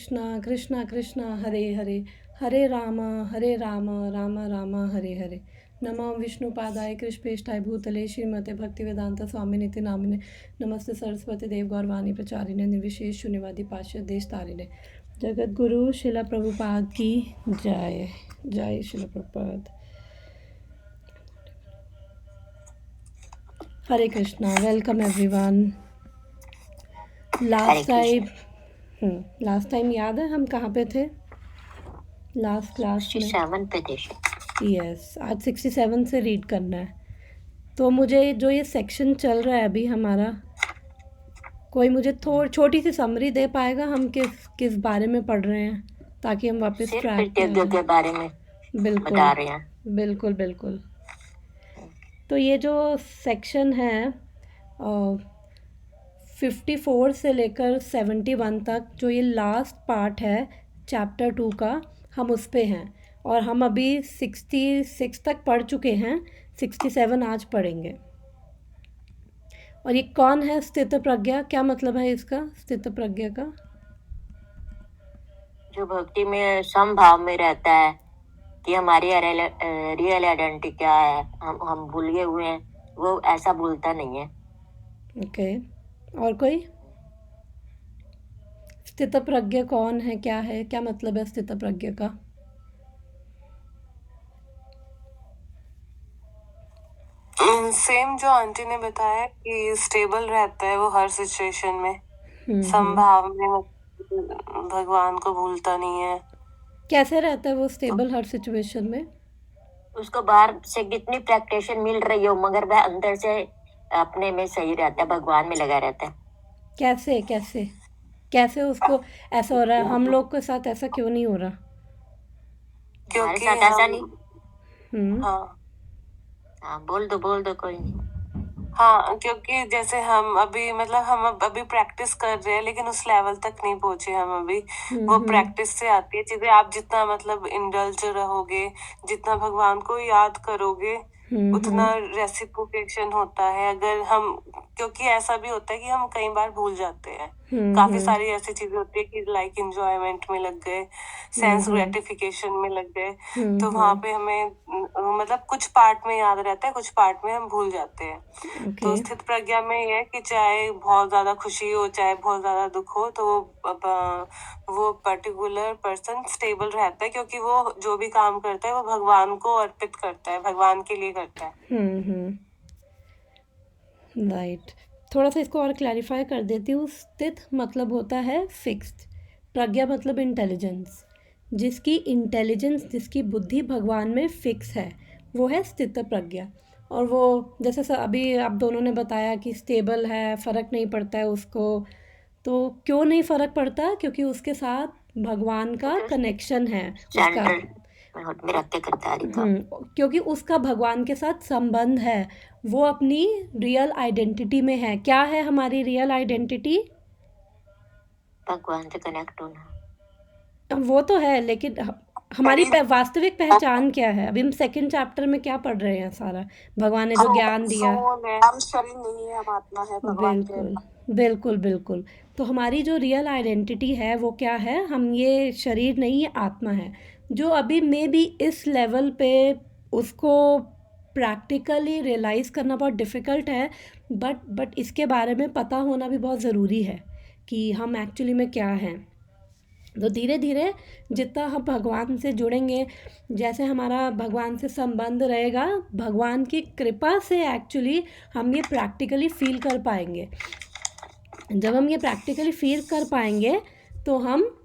कृष्णा कृष्णा कृष्णा हरे हरे हरे राम राम राम हरे हरे। नमो विष्णुपादाय कृष्णेष्ठाय भूतले श्रीमते भक्तिवेदांत स्वामिनिति नामिने नमस्ते सरस्वती देव गौरवाणी प्रचारिणे निर्विशेष शून्यवादी पाश्चात्य देश तारिणे। जगत गुरु शिला प्रभुपाद की जय। जय Shrila Prabhupada. Hare Krishna. Welcome everyone. Last time याद है हम कहाँ पे थे? लास्ट क्लास में 67 पे थे। यस, आज 67 से रीड करना है। तो मुझे जो ये सेक्शन चल रहा है अभी हमारा, कोई मुझे छोटी सी समरी दे पाएगा हम किस बारे में पढ़ रहे हैं, ताकि हम वापस ट्रैक के बारे में बिल्कुल बता रहे हैं। बिल्कुल बिल्कुल। तो ये जो सेक्शन है 54 से लेकर 71 तक, जो ये लास्ट पार्ट है चैप्टर 2 का, हम उस पे हैं। और हम अभी 66 तक पढ़ चुके हैं, 67 आज पढ़ेंगे। और ये कौन है स्थित प्रज्ञा? क्या मतलब है इसका, स्थित प्रज्ञा का? जो भक्ति में समभाव में रहता है कि हमारी रियल आइडेंटिटी क्या है, हम भूले हुए हैं, वो ऐसा भूलता नहीं है। ओके। और कोई? स्थित प्रज्ञा कौन है, क्या है, क्या मतलब है स्थित प्रज्ञा का? सेम जो आंटी ने बताया कि स्टेबल रहता है वो हर सिचुएशन में, संभाव में, भगवान को भूलता नहीं है। कैसे रहता है वो स्टेबल हर सिचुएशन में? उसको बाहर से कितनी प्रैक्टिस मिल रही हो, मगर वह अंदर से अपने में सही रहता है, भगवान में लगा रहता है। कैसे कैसे कैसे उसको ऐसा हो रहा है? हम लोग के साथ ऐसा क्यों नहीं हो रहा? क्योंकि ऐसा नहीं। हाँ, बोल दो कोई नहीं। हाँ, क्योंकि जैसे हम अभी प्रैक्टिस कर रहे हैं, लेकिन उस लेवल तक नहीं पहुंचे हम अभी। वो प्रैक्टिस से आती है चीजें। आप जितना इंडल्ज रहोगे, जितना भगवान को याद करोगे, उतना रेसिप्रोकेशन होता है। अगर हम, क्योंकि ऐसा भी होता है कि हम कई बार भूल जाते हैं। काफी सारी ऐसी चीजें होती है कि लाइक एंजॉयमेंट में लग गए, सेंस ग्रेटिफिकेशन में लग गए, तो वहां पे हमें कुछ पार्ट में याद रहता है, कुछ पार्ट में हम भूल जाते हैं। तो स्थित प्रज्ञा में ये है कि चाहे बहुत ज्यादा खुशी हो, चाहे बहुत ज्यादा दुख हो, तो वो पर्टिकुलर पर्सन स्टेबल रहता है, क्योंकि वो जो भी काम करता है वो भगवान को अर्पित करता है, भगवान के लिए करता है। राइट। थोड़ा सा इसको और क्लैरिफाई कर देती हूँ। स्थित मतलब होता है फिक्स्ड, प्रज्ञा मतलब इंटेलिजेंस। जिसकी बुद्धि भगवान में फिक्स है, वो है स्थित प्रज्ञा। और वो जैसे अभी आप दोनों ने बताया कि स्टेबल है, फ़र्क नहीं पड़ता है उसको। तो क्यों नहीं फ़र्क पड़ता? क्योंकि उसके साथ भगवान का कनेक्शन है, उसका क्योंकि उसका भगवान के साथ संबंध है, वो अपनी रियल आइडेंटिटी में है। क्या है हमारी रियल आइडेंटिटी? भगवान से कनेक्ट होना। वो तो है, लेकिन हमारी वास्तविक पहचान क्या है? अभी हम सेकंड चैप्टर में क्या पढ़ रहे हैं? सारा भगवान ने जो ज्ञान दिया, हम शरीर नहीं है, हम आत्मा है भगवान के। बिल्कुल बिल्कुल बिल्कुल। तो हमारी जो रियल आइडेंटिटी है वो क्या है? हम ये शरीर नहीं, ये आत्मा है। जो अभी मे बी इस लेवल पे उसको प्रैक्टिकली रियलाइज़ करना बहुत डिफ़िकल्ट है, बट इसके बारे में पता होना भी बहुत ज़रूरी है कि हम एक्चुअली में क्या हैं। तो धीरे धीरे जितना हम भगवान से जुड़ेंगे, जैसे हमारा भगवान से संबंध रहेगा, भगवान की कृपा से एक्चुअली हम ये प्रैक्टिकली फील कर पाएंगे। जब हम ये प्रैक्टिकली फील कर पाएंगे, तो हम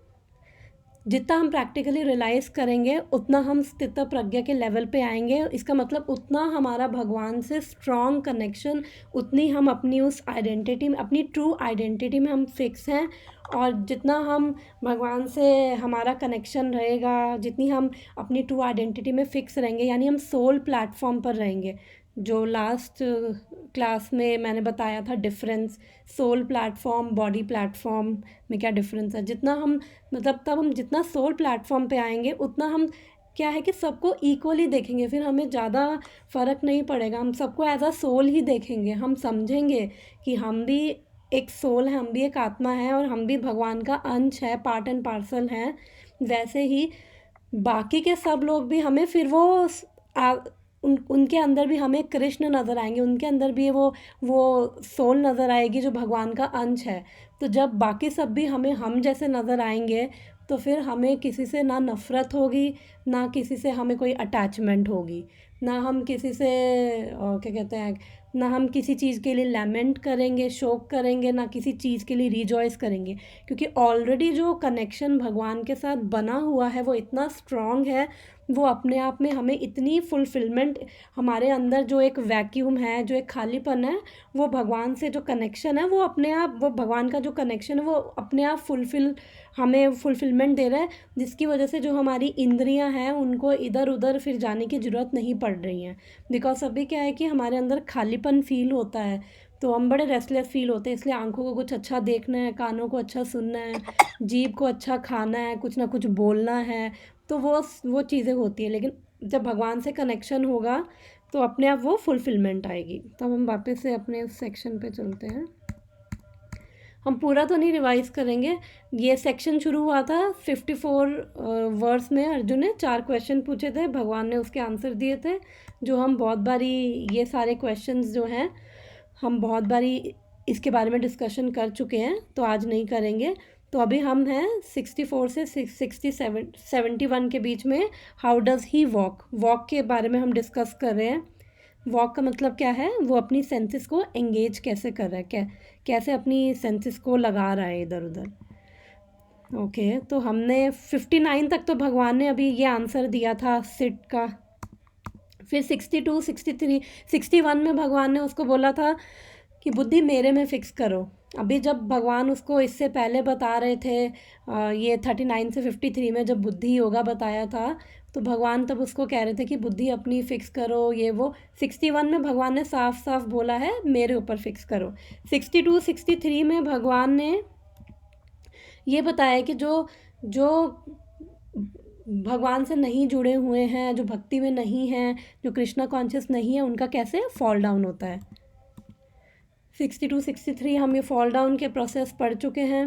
जितना हम प्रैक्टिकली रियलाइज़ करेंगे, उतना हम स्थित प्रज्ञा के लेवल पे आएंगे। इसका मतलब उतना हमारा भगवान से स्ट्रॉन्ग कनेक्शन, उतनी हम अपनी उस आइडेंटिटी में, अपनी ट्रू आइडेंटिटी में हम फिक्स हैं। और जितना हम भगवान से हमारा कनेक्शन रहेगा, जितनी हम अपनी ट्रू आइडेंटिटी में फिक्स रहेंगे, यानी हम सोल प्लेटफॉर्म पर रहेंगे। जो लास्ट क्लास में मैंने बताया था difference, sole platform body platform में क्या डिफरेंस है। जितना हम तब हम जितना सोल प्लेटफॉर्म पे आएंगे, उतना हम क्या है कि सबको इक्वली देखेंगे। फिर हमें ज़्यादा फ़र्क नहीं पड़ेगा, हम सबको एज अ सोल ही देखेंगे। हम समझेंगे कि हम भी एक सोल है, हम भी एक आत्मा है और हम भी भगवान का अंश है, पार्ट एंड पार्सल हैं, वैसे ही बाकी के सब लोग भी हमें फिर वो उनके अंदर भी हमें कृष्ण नज़र आएंगे, उनके अंदर भी वो सोल नज़र आएगी जो भगवान का अंश है। तो जब बाकी सब भी हमें हम जैसे नज़र आएंगे तो फिर हमें किसी से ना नफ़रत होगी, ना किसी से हमें कोई अटैचमेंट होगी, ना हम किसी से क्या कहते हैं, ना हम किसी चीज़ के लिए लैमेंट करेंगे, शोक करेंगे, ना किसी चीज़ के लिए रिजॉइस करेंगे, क्योंकि ऑलरेडी जो कनेक्शन भगवान के साथ बना हुआ है वो इतना स्ट्रॉन्ग है, वो अपने आप में हमें इतनी फुलफिलमेंट, हमारे अंदर जो एक वैक्यूम है, जो एक खालीपन है, वो भगवान से जो कनेक्शन है वो अपने आप, वो भगवान का जो कनेक्शन है वो अपने आप हमें फुलफिलमेंट दे रहा है, जिसकी वजह से जो हमारी इंद्रियां हैं उनको इधर उधर फिर जाने की ज़रूरत नहीं पड़ रही है। बिकॉज अभी क्या है कि हमारे अंदर खालीपन फील होता है, तो हम बड़े रेस्टलेस फील होते हैं, इसलिए आंखों को कुछ अच्छा देखना है, कानों को अच्छा सुनना है, जीभ को अच्छा खाना है, कुछ ना कुछ बोलना है, तो वो चीज़ें होती हैं। लेकिन जब भगवान से कनेक्शन होगा तो अपने आप वो फुलफिलमेंट आएगी। तो हम वापस से अपने उस सेक्शन पे चलते हैं। हम पूरा तो नहीं रिवाइज करेंगे, ये सेक्शन शुरू हुआ था 54 वर्स में। अर्जुन ने 4 क्वेश्चन पूछे थे, भगवान ने उसके आंसर दिए थे, जो हम बहुत बारी, ये सारे क्वेश्चंस जो हैं हम बहुत बारी इसके बारे में डिस्कशन कर चुके हैं, तो आज नहीं करेंगे। तो अभी हम हैं 64 से 71 के बीच में। हाउ डज़ ही वॉक के बारे में हम डिस्कस कर रहे हैं। वॉक का मतलब क्या है, वो अपनी सेंसेस को एंगेज कैसे कर रहा है, कैसे अपनी सेंसेस को लगा रहा है इधर उधर। ओके, तो हमने 59 तक तो भगवान ने अभी ये आंसर दिया था सिट का। फिर 62, 63, 61 में भगवान ने उसको बोला था कि बुद्धि मेरे में फ़िक्स करो। अभी जब भगवान उसको इससे पहले बता रहे थे, ये 39 से 53 में जब बुद्धि योगा बताया था, तो भगवान तब उसको कह रहे थे कि बुद्धि अपनी फ़िक्स करो, ये वो। 61 में भगवान ने साफ साफ बोला है मेरे ऊपर फ़िक्स करो। 62, 63 में भगवान ने ये बताया कि जो भगवान से नहीं जुड़े हुए हैं, जो भक्ति में नहीं हैं, जो कृष्णा कॉन्शियस नहीं है, उनका कैसे फॉल डाउन होता है। 62, 63 हम ये फॉल डाउन के प्रोसेस पढ़ चुके हैं।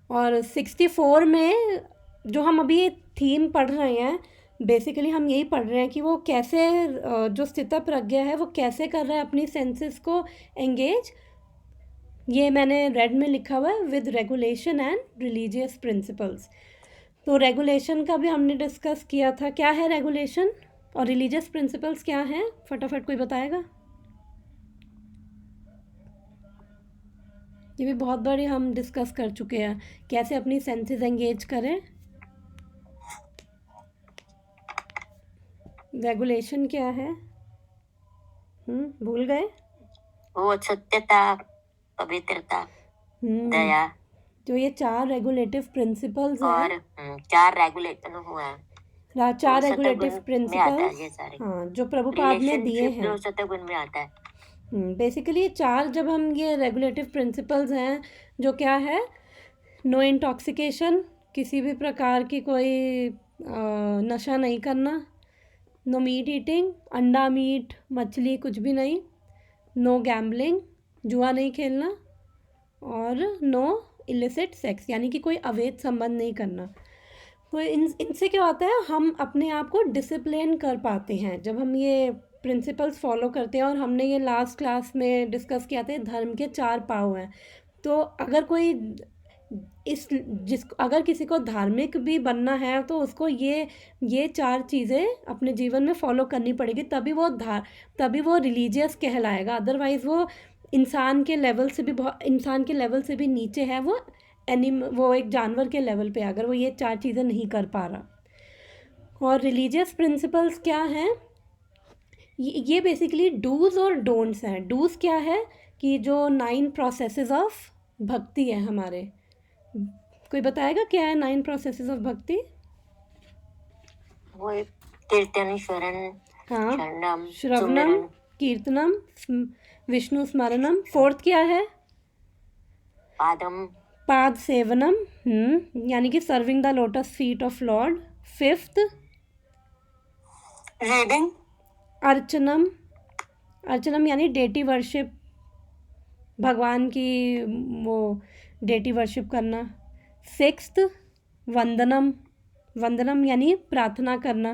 और 64 में जो हम अभी ये थीम पढ़ रहे हैं, बेसिकली हम यही पढ़ रहे हैं कि वो कैसे, जो स्थित प्रज्ञा है वो कैसे कर रहा है अपनी सेंसेस को एंगेज। ये मैंने रेड में लिखा हुआ है, with regulation and religious principles. तो रेगुलेशन का भी हमने डिस्कस किया था, क्या है रेगुलेशन, और रिलीजियस प्रिंसिपल्स क्या हैं, फटाफट कोई बताएगा। ये भी बहुत बड़ी हम डिस्कस कर चुके हैं, कैसे अपनी सेंसेस एंगेज करें। रेगुलेशन क्या है, भूल गए। वो सत्यता, पवित्रता, दया, तो ये 4 रेगुलेटिव प्रिंसिपल्स और हैं। 4 रेगुलेशन हुआ है, 4 रेगुलेटिव प्रिंसिपल्स, ये सारे हाँ, जो प्रभुपाद ने दिए हैं। जो सतगुण में आता है। बेसिकली 4 जब हम ये रेगुलेटिव प्रिंसिपल्स हैं, जो क्या है, नो इंटॉक्सिकेशन, किसी भी प्रकार की कोई नशा नहीं करना, नो मीट ईटिंग, अंडा मीट मछली कुछ भी नहीं, नो गैम्बलिंग, जुआ नहीं खेलना, और नो इलिसिट सेक्स, यानी कि कोई अवैध संबंध नहीं करना। तो इनसे क्या होता है, हम अपने आप को डिसिप्लिन कर पाते हैं जब हम ये प्रिंसिपल्स फॉलो करते हैं। और हमने ये लास्ट क्लास में डिस्कस किया था, धर्म के 4 पाँव हैं। तो अगर कोई अगर किसी को धार्मिक भी बनना है तो उसको ये 4 चीज़ें अपने जीवन में फॉलो करनी पड़ेगी, तभी वो रिलीजियस कहलाएगा। अदरवाइज़ वो इंसान के लेवल से भी नीचे है, वो एक जानवर के लेवल पे, अगर वो ये 4 चीज़ें नहीं कर पा रहा। और रिलीजियस प्रिंसिपल्स क्या हैं, ये बेसिकली डूज़ और डोंट्स हैं। डूज़ क्या है कि जो 9 प्रोसेसेस ऑफ भक्ति है हमारे, कोई बताएगा क्या है 9 प्रोसेसेस ऑफ भक्ति। वो कीर्तन, श्रवणम, कीर्तनम, विष्णु स्मरणम। 4th क्या है, पाद सेवनम, यानी कि serving the lotus feet of lord. 5th reading, अर्चनम यानी डेटी वर्शिप, भगवान की वो डेटी वर्शिप करना। सिक्स्थ, वंदनम, वंदनम यानी प्रार्थना करना।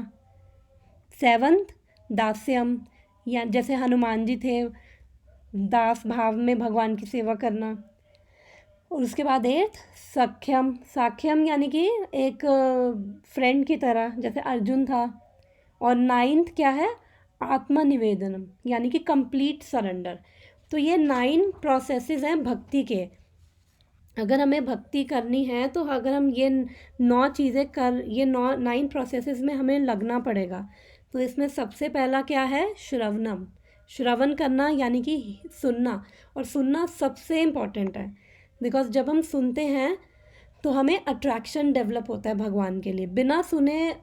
सेवंथ, दास्यम, या जैसे हनुमान जी थे, दास भाव में भगवान की सेवा करना। और उसके बाद एट्थ, सख्यम, साख्यम यानी कि एक फ्रेंड की तरह, जैसे अर्जुन था। और नाइन्थ क्या है, आत्मनिवेदनम यानी कि कंप्लीट सरेंडर। तो ये 9 प्रोसेसेस हैं भक्ति के। अगर हमें भक्ति करनी है तो अगर हम ये 9 चीज़ें कर, ये 9 प्रोसेसेस में हमें लगना पड़ेगा। तो इसमें सबसे पहला क्या है, श्रवणम, श्रवण करना यानी कि सुनना। और सुनना सबसे इम्पॉर्टेंट है, बिकॉज जब हम सुनते हैं तो हमें अट्रैक्शन डेवलप होता है भगवान के लिए। बिना सुने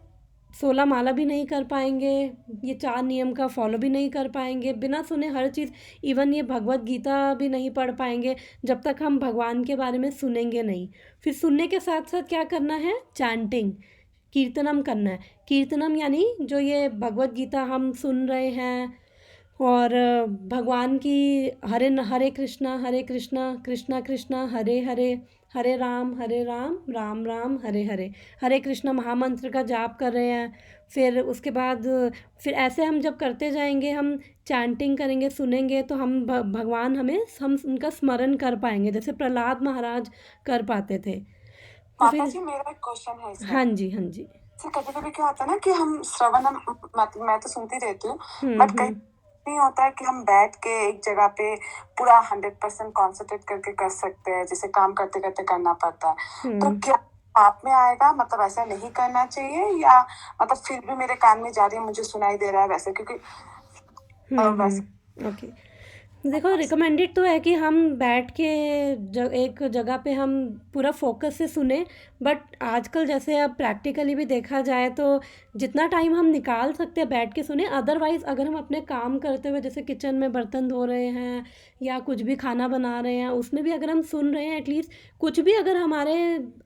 16 माला भी नहीं कर पाएंगे, ये 4 नियम का फॉलो भी नहीं कर पाएंगे, बिना सुने हर चीज़, इवन ये भगवत गीता भी नहीं पढ़ पाएंगे जब तक हम भगवान के बारे में सुनेंगे नहीं। फिर सुनने के साथ साथ क्या करना है, चैंटिंग, कीर्तनम करना है। कीर्तनम यानी जो ये भगवत गीता हम सुन रहे हैं, और भगवान की हरे हरे कृष्णा कृष्णा कृष्णा हरे हरे, हरे राम राम राम हरे हरे, हरे कृष्णा महामंत्र का जाप कर रहे हैं। फिर उसके बाद फिर ऐसे हम जब करते जाएंगे, हम चैंटिंग करेंगे, सुनेंगे, तो हम भगवान हम उनका स्मरण कर पाएंगे, जैसे प्रहलाद महाराज कर पाते थे। तो माता फिर जी, मेरा एक क्वेश्चन है इसमें। हाँ जी, हाँ जी। कभी कभी क्या होता है ना कि हम श्रवण, मतलब मैं तो सुनती रहती हूँ, बट कई नहीं होता है कि हम बैठ के एक जगह पे पूरा 100% कॉन्सेंट्रेट करके कर सकते हैं, जैसे काम करते करते करना पड़ता है। तो क्या आप में आएगा, मतलब ऐसा नहीं करना चाहिए, या मतलब फिर भी मेरे कान में जा रही है, मुझे सुनाई दे रहा है वैसे, क्योंकि वैसे ओके, देखो रिकमेंडेड तो है कि हम बैठ के एक जगह पे हम पूरा फोकस से सुने, बट आजकल जैसे अब प्रैक्टिकली भी देखा जाए तो जितना टाइम हम निकाल सकते हैं बैठ के सुने। अदरवाइज़ अगर हम अपने काम करते हुए, जैसे किचन में बर्तन धो रहे हैं या कुछ भी खाना बना रहे हैं, उसमें भी अगर हम सुन रहे हैं, एटलीस्ट कुछ भी अगर हमारे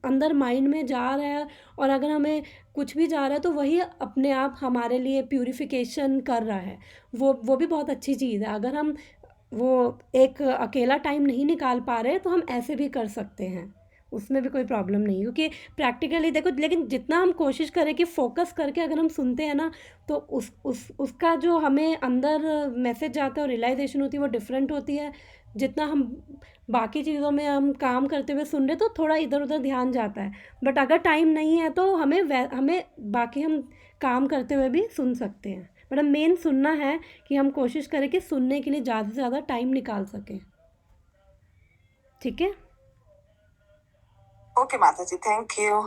अंदर माइंड में जा रहा है, और अगर हमें कुछ भी जा रहा है, तो वही अपने आप हमारे लिए प्यूरिफिकेशन कर रहा है। वो भी बहुत अच्छी चीज़ है। अगर हम वो एक अकेला टाइम नहीं निकाल पा रहे तो हम ऐसे भी कर सकते हैं, उसमें भी कोई प्रॉब्लम नहीं है। क्योंकि प्रैक्टिकली देखो, लेकिन जितना हम कोशिश करें कि फ़ोकस करके अगर हम सुनते हैं ना, तो उसका जो हमें अंदर मैसेज जाता है और रियलाइजेशन होती है, वो डिफरेंट होती है। जितना हम बाकी चीज़ों में हम काम करते हुए सुन रहे तो थोड़ा इधर उधर ध्यान जाता है, बट अगर टाइम नहीं है तो हमें बाकी हम काम करते हुए भी सुन सकते हैं। बट मेन सुनना है कि हम कोशिश करें कि सुनने के लिए ज़्यादा से ज़्यादा टाइम निकाल सकें। ठीक है, ओके माता जी, थैंक यू।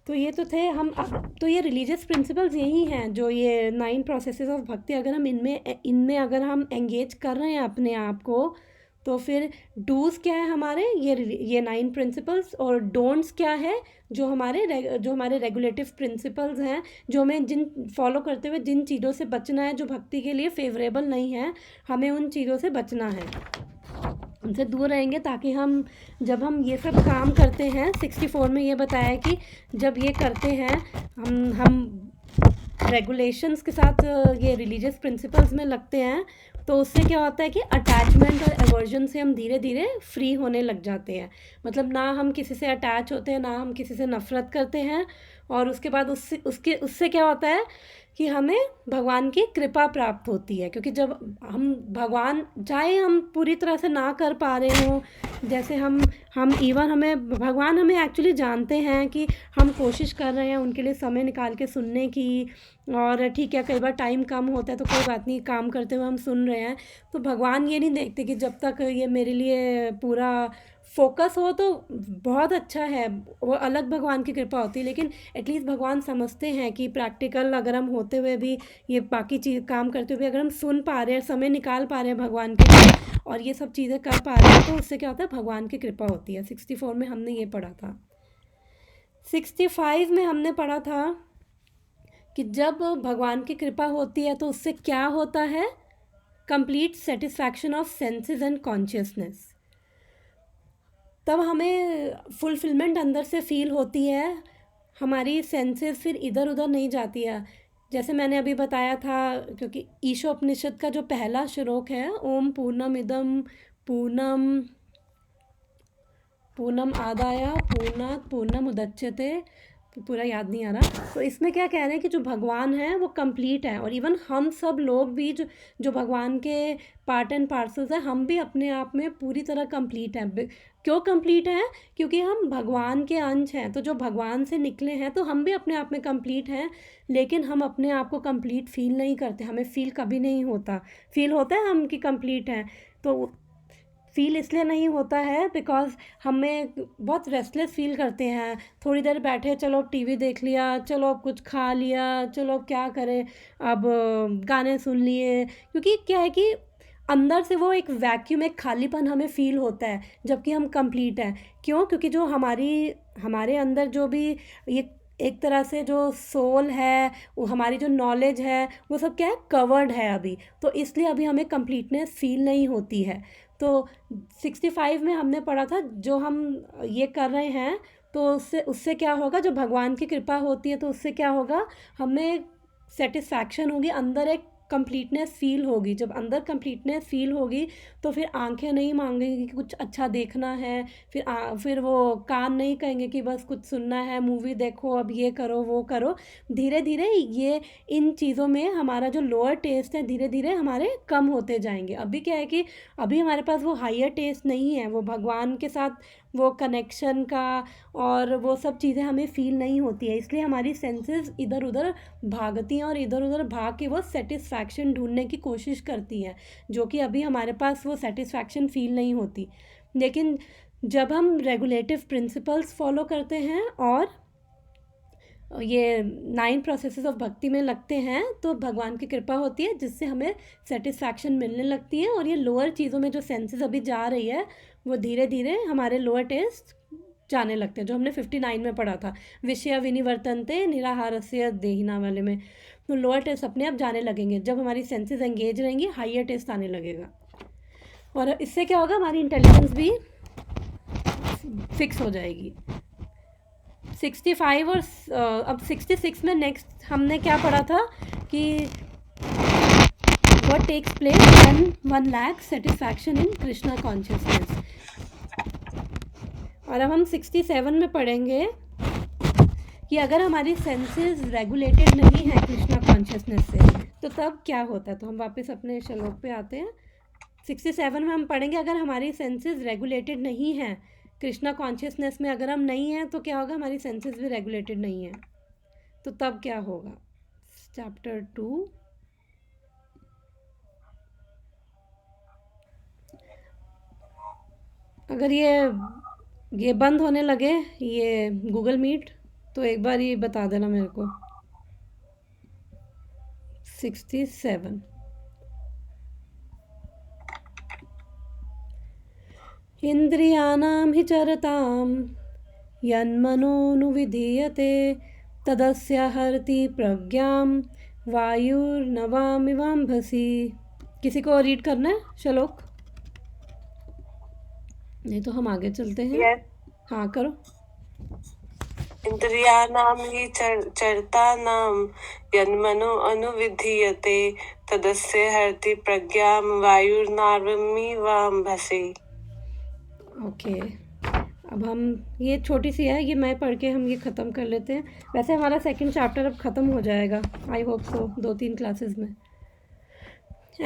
तो ये तो थे हम। अब तो ये रिलीजियस प्रिंसिपल्स यही हैं, जो ये 9 प्रोसेसेस ऑफ भक्ति, अगर हम इनमें अगर हम एंगेज कर रहे हैं अपने आप को, तो फिर डूज़ क्या है हमारे, ये 9 प्रिंसिपल्स, और डोंट्स क्या है, जो हमारे रेगुलेटिव प्रिंसिपल्स हैं, जो हमें जिन फॉलो करते हुए जिन चीज़ों से बचना है, जो भक्ति के लिए फेवरेबल नहीं है, हमें उन चीज़ों से बचना है, उनसे दूर रहेंगे, ताकि हम जब हम ये सब काम करते हैं, 64 में ये बताया कि जब ये करते हैं हम रेगुलेशंस के साथ ये रिलीजियस प्रिंसिपल्स में लगते हैं, तो उससे क्या होता है कि अटैचमेंट और एवर्जन से हम धीरे धीरे फ्री होने लग जाते हैं। मतलब ना हम किसी से अटैच होते हैं, ना हम किसी से नफ़रत करते हैं, और उसके बाद उससे क्या होता है कि हमें भगवान की कृपा प्राप्त होती है। क्योंकि जब हम भगवान, चाहे हम पूरी तरह से ना कर पा रहे हों, जैसे हम इवन भगवान हमें एक्चुअली जानते हैं कि हम कोशिश कर रहे हैं उनके लिए समय निकाल के सुनने की, और ठीक है कई बार टाइम कम होता है तो कोई बात नहीं, काम करते हुए हम सुन रहे हैं, तो भगवान ये नहीं देखते कि जब तक ये मेरे लिए पूरा फोकस हो तो बहुत अच्छा है, वो अलग भगवान की कृपा होती है। लेकिन एटलीस्ट भगवान समझते हैं कि प्रैक्टिकल अगर हम होते हुए भी, ये बाकी चीज़ काम करते हुए अगर हम सुन पा रहे हैं, समय निकाल पा रहे हैं भगवान के लिए, और ये सब चीज़ें कर पा रहे हैं, तो उससे क्या होता है, भगवान की कृपा होती है। 64 में हमने ये पढ़ा था। 65 में हमने पढ़ा था कि जब भगवान की कृपा होती है तो उससे क्या होता है, complete satisfaction of senses and consciousness. तब हमें फुलफिलमेंट अंदर से फील होती है, हमारी सेंसेस फिर इधर उधर नहीं जाती है। जैसे मैंने अभी बताया था, क्योंकि ईशोपनिषद का जो पहला श्लोक है, ओम पूर्णमिदं पूर्णम आदाय पूर्णात् पूर्णमुदच्यते, पूरा याद नहीं आ रहा, तो इसमें क्या कह रहे हैं कि जो भगवान है वो कंप्लीट है, और इवन हम सब लोग भी जो भगवान के पार्ट एंड पार्सल्स हैं, हम भी अपने आप में पूरी तरह कंप्लीट हैं। क्यों कंप्लीट हैं? क्योंकि हम भगवान के अंश हैं, तो जो भगवान से निकले हैं तो हम भी अपने आप में कंप्लीट हैं, लेकिन हम अपने आप को कंप्लीट फील नहीं करते, हमें फील कभी नहीं होता। फील होता है हम कि कंप्लीट हैं, तो फ़ील इसलिए नहीं होता है बिकॉज़ हमें बहुत रेस्टलेस फ़ील करते हैं। थोड़ी देर बैठे, चलो टीवी देख लिया, चलो अब कुछ खा लिया, चलो अब क्या करें, अब गाने सुन लिए, क्योंकि क्या है कि अंदर से वो एक वैक्यूम, एक खालीपन हमें फ़ील होता है, जबकि हम कंप्लीट हैं। क्यों? क्योंकि जो हमारे अंदर जो भी ये एक तरह से जो सोल है, वो हमारी जो नॉलेज है, वो सब क्या है, कवर्ड है अभी, तो इसलिए अभी हमें कंप्लीटनेस फ़ील नहीं होती है। तो 65 में हमने पढ़ा था, जो हम ये कर रहे हैं तो उससे क्या होगा, जो भगवान की कृपा होती है तो उससे क्या होगा, हमें सेटिस्फैक्शन होगी, अंदर एक कंप्लीटनेस फ़ील होगी। जब अंदर कंप्लीटनेस फ़ील होगी तो फिर आंखें नहीं मांगेंगी कि कुछ अच्छा देखना है, फिर वो कान नहीं कहेंगे कि बस कुछ सुनना है, मूवी देखो, अब ये करो वो करो। धीरे धीरे ये इन चीज़ों में हमारा जो लोअर टेस्ट है धीरे धीरे हमारे कम होते जाएंगे। अभी क्या है कि अभी हमारे पास वो हायर टेस्ट नहीं है, वो भगवान के साथ वो कनेक्शन का और वो सब चीज़ें हमें फ़ील नहीं होती है, इसलिए हमारी सेंसेस इधर उधर भागती हैं और इधर उधर भाग के वो सेटिस्फैक्शन ढूंढने की कोशिश करती हैं, जो कि अभी हमारे पास वो सेटिस्फैक्शन फ़ील नहीं होती। लेकिन जब हम रेगुलेटिव प्रिंसिपल्स फॉलो करते हैं और ये 9 प्रोसेसेस ऑफ भक्ति में लगते हैं, तो भगवान की कृपा होती है जिससे हमें सेटिस्फैक्शन मिलने लगती है, और ये लोअर चीज़ों में जो सेंसेस अभी जा रही है वो धीरे धीरे हमारे लोअर टेस्ट जाने लगते हैं, जो हमने 59 में पढ़ा था, विषय विनिवर्तन्ते निराहारस्य देहिना वाले में। तो लोअर टेस्ट अपने आप जाने लगेंगे, जब हमारी सेंसेस एंगेज रहेंगी हाइयर टेस्ट आने लगेगा, और इससे क्या होगा, हमारी इंटेलिजेंस भी फिक्स हो जाएगी। 65 और अब 66 में नेक्स्ट हमने क्या पढ़ा था कि what takes place when one lacks satisfaction in Krishna consciousness। और अब हम 67 में पढ़ेंगे कि अगर हमारी सेंसेस रेगुलेटेड नहीं है कृष्णा कॉन्शियसनेस से तो तब क्या होता है। तो हम वापस अपने श्लोक पे आते हैं। 67 में हम पढ़ेंगे, अगर हमारी सेंसेस रेगुलेटेड नहीं है कृष्णा कॉन्शियसनेस में, अगर हम नहीं हैं तो क्या होगा, हमारी सेंसेस भी रेगुलेटेड नहीं है, तो तब क्या होगा। चैप्टर 2 अगर ये बंद होने लगे ये गूगल मीट, तो एक बार ये बता देना मेरे को। 67 इंद्रियाणां हि चरतां यन्मनोनुविधीयते तदस्य हरति प्रज्ञां वायुर्नवामिवाम्भसि। किसी को रीड करना है श्लोक? नहीं तो हम आगे चलते हैं। Yes. हाँ करो। इंद्रियाणां हि चरतानां यन्मनो अनुविधीयते तदस्य हरति प्रज्ञां वायुर्नावमिवाम्भसि। ओके, अब हम ये छोटी सी है, ये मैं पढ़ के हम ये ख़त्म कर लेते हैं। वैसे हमारा सेकंड चैप्टर अब ख़त्म हो जाएगा, आई होप सो, 2-3 क्लासेस में।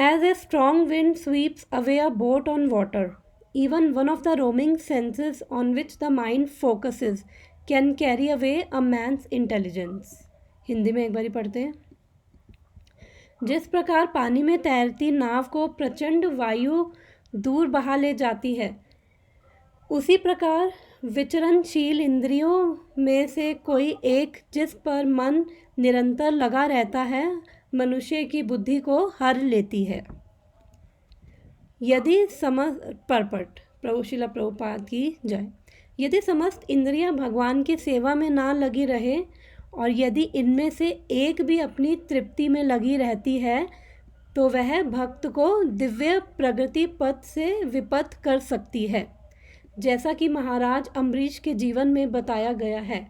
As a strong wind sweeps away a boat on water, even one of the roaming senses on which the mind focuses can carry away a man's intelligence। Hindi में एक बारी पढ़ते हैं। जिस प्रकार पानी में तैरती नाव को प्रचंड वायु दूर बहा ले जाती है, उसी प्रकार विचरणशील इंद्रियों में से कोई एक जिस पर मन निरंतर लगा रहता है, मनुष्य की बुद्धि को हर लेती है। यदि परपट प्रभु शिला प्रभुपाद की जय। यदि समस्त इंद्रियां भगवान की सेवा में ना लगी रहे और यदि इनमें से एक भी अपनी तृप्ति में लगी रहती है, तो वह भक्त को दिव्य प्रगति पथ से विपथ कर सकती है। जैसा कि महाराज अम्बरीश के जीवन में बताया गया है,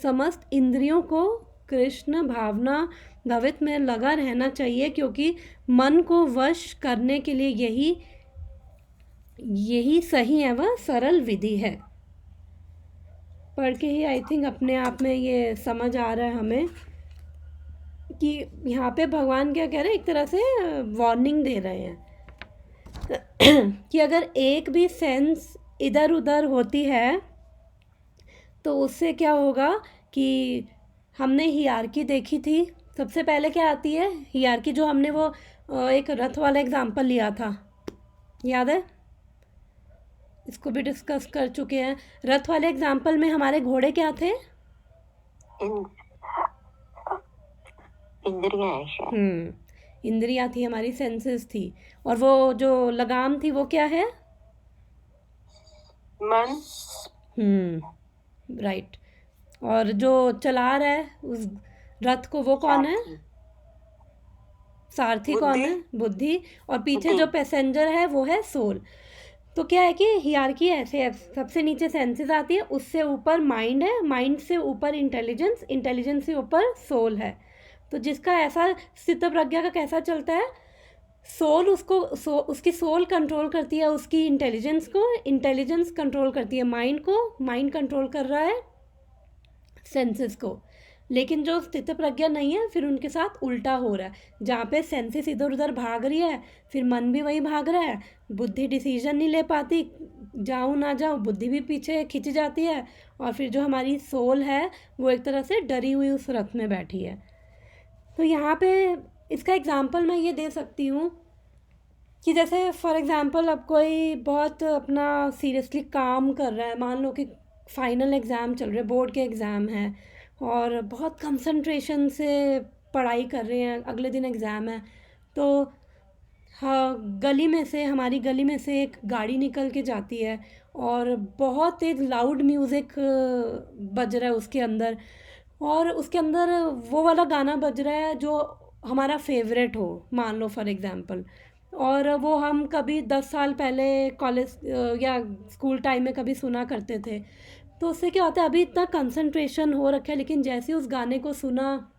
समस्त इंद्रियों को कृष्ण भावना भवित में लगा रहना चाहिए, क्योंकि मन को वश करने के लिए यही सही है, वह सरल विधि है। पढ़ के ही आई थिंक अपने आप में ये समझ आ रहा है हमें कि यहाँ पे भगवान क्या कह रहे हैं, एक तरह से वार्निंग दे रहे हैं कि अगर एक भी सेंस इधर उधर होती है तो उससे क्या होगा कि हमने हियार्की देखी थी। सबसे पहले क्या आती है हियार्की, जो हमने वो एक रथ वाला एग्जाम्पल लिया था, याद है? इसको भी डिस्कस कर चुके हैं। रथ वाले एग्जाम्पल में हमारे घोड़े क्या थे? इंद्रियां है शायद। इंद्रियां थी, हमारी सेंसेस थी। और वो जो लगाम थी वो क्या है? मन। राइट। और जो चला रहा है उस रथ को वो कौन है? सारथी कौन है? बुद्धि। और पीछे जो पैसेंजर है वो है सोल। तो क्या है कि हियरार्की ऐसे है, सबसे नीचे सेंसेस आती है, उससे ऊपर माइंड है, माइंड से ऊपर इंटेलिजेंस, इंटेलिजेंस से ऊपर सोल है। तो जिसका ऐसा स्थित प्रज्ञा का कैसा चलता है, सोल उसकी सोल कंट्रोल करती है उसकी इंटेलिजेंस को, इंटेलिजेंस कंट्रोल करती है माइंड को, माइंड कंट्रोल कर रहा है सेंसेस को। लेकिन जो स्थित प्रज्ञा नहीं है, फिर उनके साथ उल्टा हो रहा है, जहाँ पे सेंसेस इधर उधर भाग रही है, फिर मन भी वही भाग रहा है, बुद्धि डिसीजन नहीं ले पाती, जाऊँ ना जाऊँ, बुद्धि भी पीछे खिंच जाती है, और फिर जो हमारी सोल है वो एक तरह से डरी हुई उस रथ में बैठी है। तो यहाँ पे इसका एग्जाम्पल मैं ये दे सकती हूँ कि जैसे फॉर एग्ज़ाम्पल अब कोई बहुत अपना सीरियसली काम कर रहा है, मान लो कि फाइनल एग्ज़ाम चल रहे, बोर्ड के एग्ज़ाम है, और बहुत कंसंट्रेशन से पढ़ाई कर रहे हैं, अगले दिन एग्ज़ाम है, तो हाँ, हमारी गली में से एक गाड़ी निकल के जाती है और बहुत तेज़ लाउड म्यूज़िक बज रहा है उसके अंदर, और उसके अंदर वो वाला गाना बज रहा है जो हमारा फेवरेट हो, मान लो फॉर एग्ज़ाम्पल, और वो हम कभी 10 साल पहले कॉलेज या स्कूल टाइम में कभी सुना करते थे। तो उससे क्या होता है, अभी इतना कंसंट्रेशन हो रखा है, लेकिन जैसे उस गाने को सुना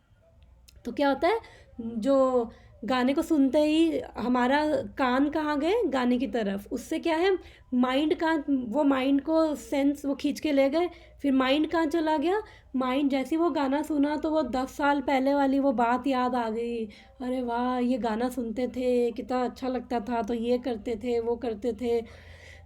तो क्या होता है, जो गाने को सुनते ही हमारा कान कहाँ गए, गाने की तरफ, उससे क्या है वो माइंड को सेंस वो खींच के ले गए, फिर माइंड कहाँ चला गया, माइंड जैसे वो गाना सुना तो वो 10 साल पहले वाली वो बात याद आ गई, अरे वाह ये गाना सुनते थे कितना अच्छा लगता था, तो ये करते थे वो करते थे।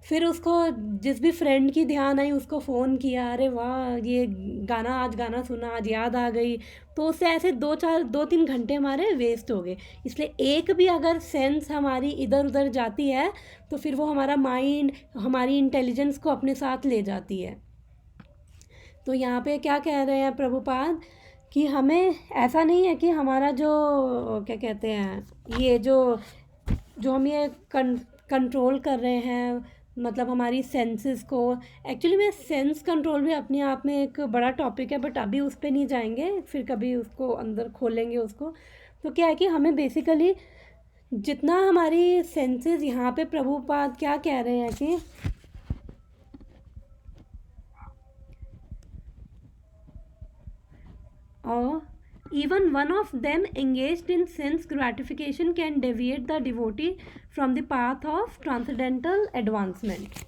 फिर उसको जिस भी फ्रेंड की ध्यान आई उसको फ़ोन किया, अरे वाह ये आज गाना सुना, आज याद आ गई, तो उससे ऐसे 2-3 घंटे हमारे वेस्ट हो गए। इसलिए एक भी अगर सेंस हमारी इधर उधर जाती है तो फिर वो हमारा माइंड, हमारी इंटेलिजेंस को अपने साथ ले जाती है। तो यहाँ पे क्या कह रहे हैं प्रभुपाद कि हमें ऐसा नहीं है कि हमारा जो क्या कहते हैं, ये जो हम ये कंट्रोल कर रहे हैं, मतलब हमारी सेंसेस को, एक्चुअली में सेंस कंट्रोल भी अपने आप में एक बड़ा टॉपिक है, बट अभी उस पर नहीं जाएंगे, फिर कभी उसको अंदर खोलेंगे उसको। तो क्या है कि हमें बेसिकली जितना हमारी सेंसेस, यहाँ पे प्रभुपाद क्या कह रहे हैं कि even one of them engaged in sense gratification can deviate the devotee from the path of transcendental advancement।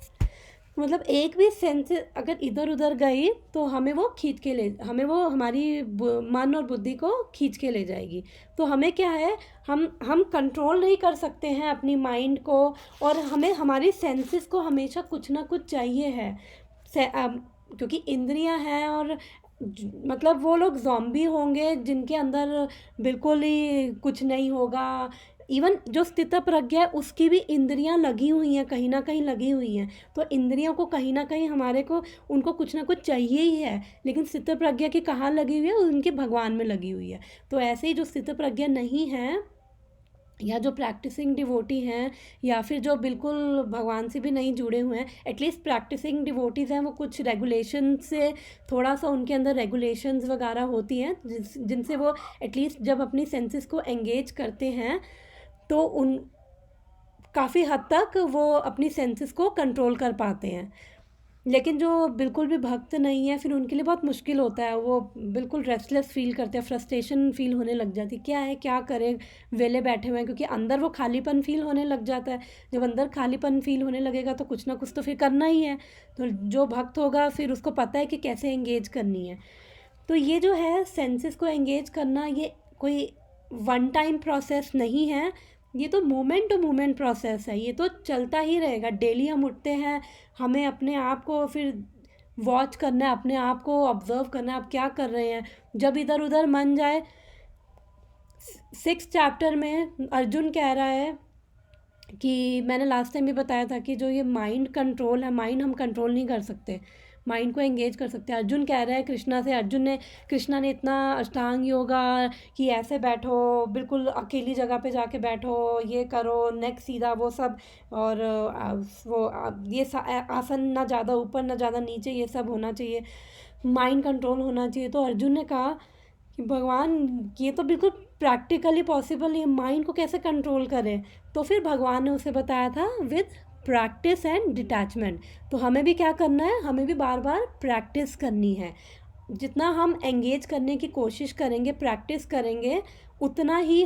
मतलब एक भी सेंस अगर इधर उधर गई तो हमें वो हमारी मन और बुद्धि को खींच के ले जाएगी। तो हमें क्या है, हम कंट्रोल नहीं कर सकते हैं अपनी माइंड को, और हमें हमारी सेंसेस को हमेशा कुछ ना कुछ चाहिए है, क्योंकि इंद्रियां हैं, और मतलब वो लोग ज़ॉम्बी होंगे जिनके अंदर बिल्कुल ही कुछ नहीं होगा। इवन जो स्थित प्रज्ञा है उसकी भी इंद्रियां लगी हुई हैं, कहीं ना कहीं लगी हुई हैं, तो इंद्रियों को कहीं ना कहीं उनको कुछ ना कुछ चाहिए ही है, लेकिन स्थित प्रज्ञा की कहाँ लगी हुई है, उनके भगवान में लगी हुई है। तो ऐसे ही जो स्थित प्रज्ञा नहीं है, या जो प्रैक्टिसिंग डिवोटी हैं, या फिर जो बिल्कुल भगवान से भी नहीं जुड़े हुए हैं, एटलीस्ट प्रैक्टिसिंग डिवोटीज़ हैं, वो कुछ रेगुलेशन से थोड़ा सा उनके अंदर रेगुलेशंस वगैरह होती हैं, जिनसे वो एटलीस्ट जब अपनी सेंसेस को एंगेज करते हैं तो उन काफ़ी हद तक वो अपनी सेंसेस को कंट्रोल कर पाते हैं। लेकिन जो बिल्कुल भी भक्त नहीं है, फिर उनके लिए बहुत मुश्किल होता है, वो बिल्कुल रेस्टलेस फ़ील करते हैं, फ्रस्ट्रेशन फ़ील होने लग जाती है, क्या है, क्या करें, वेले बैठे हुए हैं, क्योंकि अंदर वो खालीपन फ़ील होने लग जाता है। जब अंदर खालीपन फ़ील होने लगेगा तो कुछ ना कुछ तो फिर करना ही है। तो जो भक्त होगा फिर उसको पता है कि कैसे एंगेज करनी है। तो ये जो है सेंसेस को एंगेज करना, ये कोई वन टाइम प्रोसेस नहीं है, ये तो मोमेंट टू मोमेंट प्रोसेस है, ये तो चलता ही रहेगा। डेली हम उठते हैं, हमें अपने आप को फिर वॉच करना है, अपने आप को ऑब्जर्व करना है, आप क्या कर रहे हैं। जब इधर उधर मन जाए, 6th चैप्टर में अर्जुन कह रहा है कि मैंने लास्ट टाइम भी बताया था कि जो ये माइंड कंट्रोल है, माइंड हम कंट्रोल नहीं कर सकते, माइंड को एंगेज कर सकते हैं। अर्जुन कह रहा है कृष्णा से, कृष्णा ने इतना अष्टांग योगा कि ऐसे बैठो, बिल्कुल अकेली जगह पे जाके बैठो, ये करो, नेक सीधा, वो सब, और ये आसन ना ज़्यादा ऊपर ना ज़्यादा नीचे, ये सब होना चाहिए, माइंड कंट्रोल होना चाहिए। तो अर्जुन ने कहा कि भगवान ये तो बिल्कुल प्रैक्टिकली पॉसिबल है, माइंड को कैसे कंट्रोल करें। तो फिर भगवान ने उसे बताया था विद प्रैक्टिस एंड डिटैचमेंट। तो हमें भी क्या करना है, हमें भी बार बार प्रैक्टिस करनी है। जितना हम एंगेज करने की कोशिश करेंगे, प्रैक्टिस करेंगे, उतना ही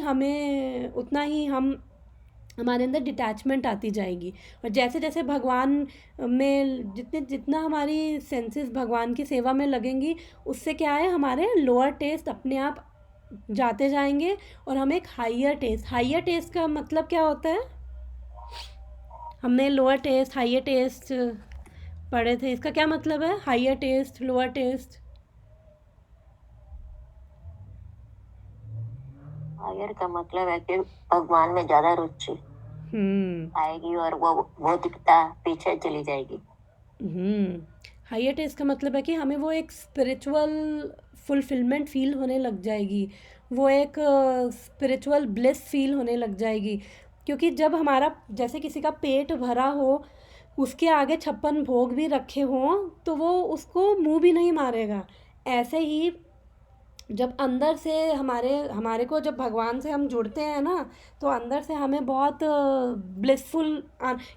हमारे अंदर डिटैचमेंट आती जाएगी। और जैसे जैसे भगवान में जितना हमारी सेंसेस भगवान की सेवा में लगेंगी, उससे क्या है, हमारे लोअर टेस्ट अपने आप जाते जाएंगे और हम एक हाइयर टेस्ट का मतलब क्या होता है, हमने लोअर टेस्ट हाइयर टेस्ट पढ़े थे, इसका क्या मतलब है, higher test lower test. Higher का मतलब है कि भगवान में ज्यादा रुचि आएगी और वो भौतिकता पीछे चली जाएगी। हाइयर टेस्ट का मतलब है कि हमें वो एक स्पिरिचुअल फुलफिलमेंट फील होने लग जाएगी, वो एक स्पिरिचुअल ब्लिस फील होने लग जाएगी। क्योंकि जब हमारा, जैसे किसी का पेट भरा हो, उसके आगे 56 भोग भी रखे हों, तो वो उसको मुंह भी नहीं मारेगा। ऐसे ही जब अंदर से हमारे को, जब भगवान से हम जुड़ते हैं ना, तो अंदर से हमें बहुत ब्लिसफुल,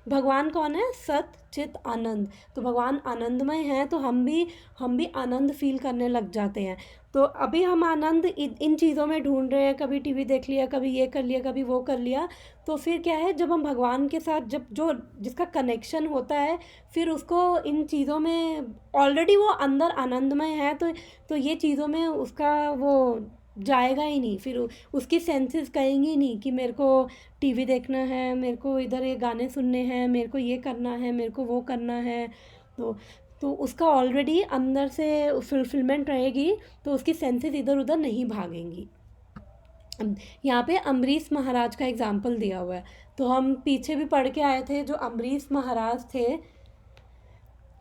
भगवान कौन है, सत चित आनंद, तो भगवान आनंदमय हैं, तो हम भी आनंद फील करने लग जाते हैं। तो अभी हम आनंद इन चीज़ों में ढूंढ रहे हैं, कभी टीवी देख लिया, कभी ये कर लिया, कभी वो कर लिया। तो फिर क्या है, जब हम भगवान के साथ जिसका कनेक्शन होता है, फिर उसको इन चीज़ों में ऑलरेडी वो अंदर आनंदमय है, तो ये चीज़ों में उसका वो जाएगा ही नहीं, फिर उसकी सेंसेस कहेंगी नहीं कि मेरे को टीवी देखना है, मेरे को इधर ये गाने सुनने हैं, मेरे को ये करना है, मेरे को वो करना है। तो उसका ऑलरेडी अंदर से फुलफिलमेंट रहेगी, तो उसकी सेंसेस इधर उधर नहीं भागेंगी। यहाँ पे अम्बरीश महाराज का एग्जाम्पल दिया हुआ है, तो हम पीछे भी पढ़ के आए थे, जो अम्बरीश महाराज थे,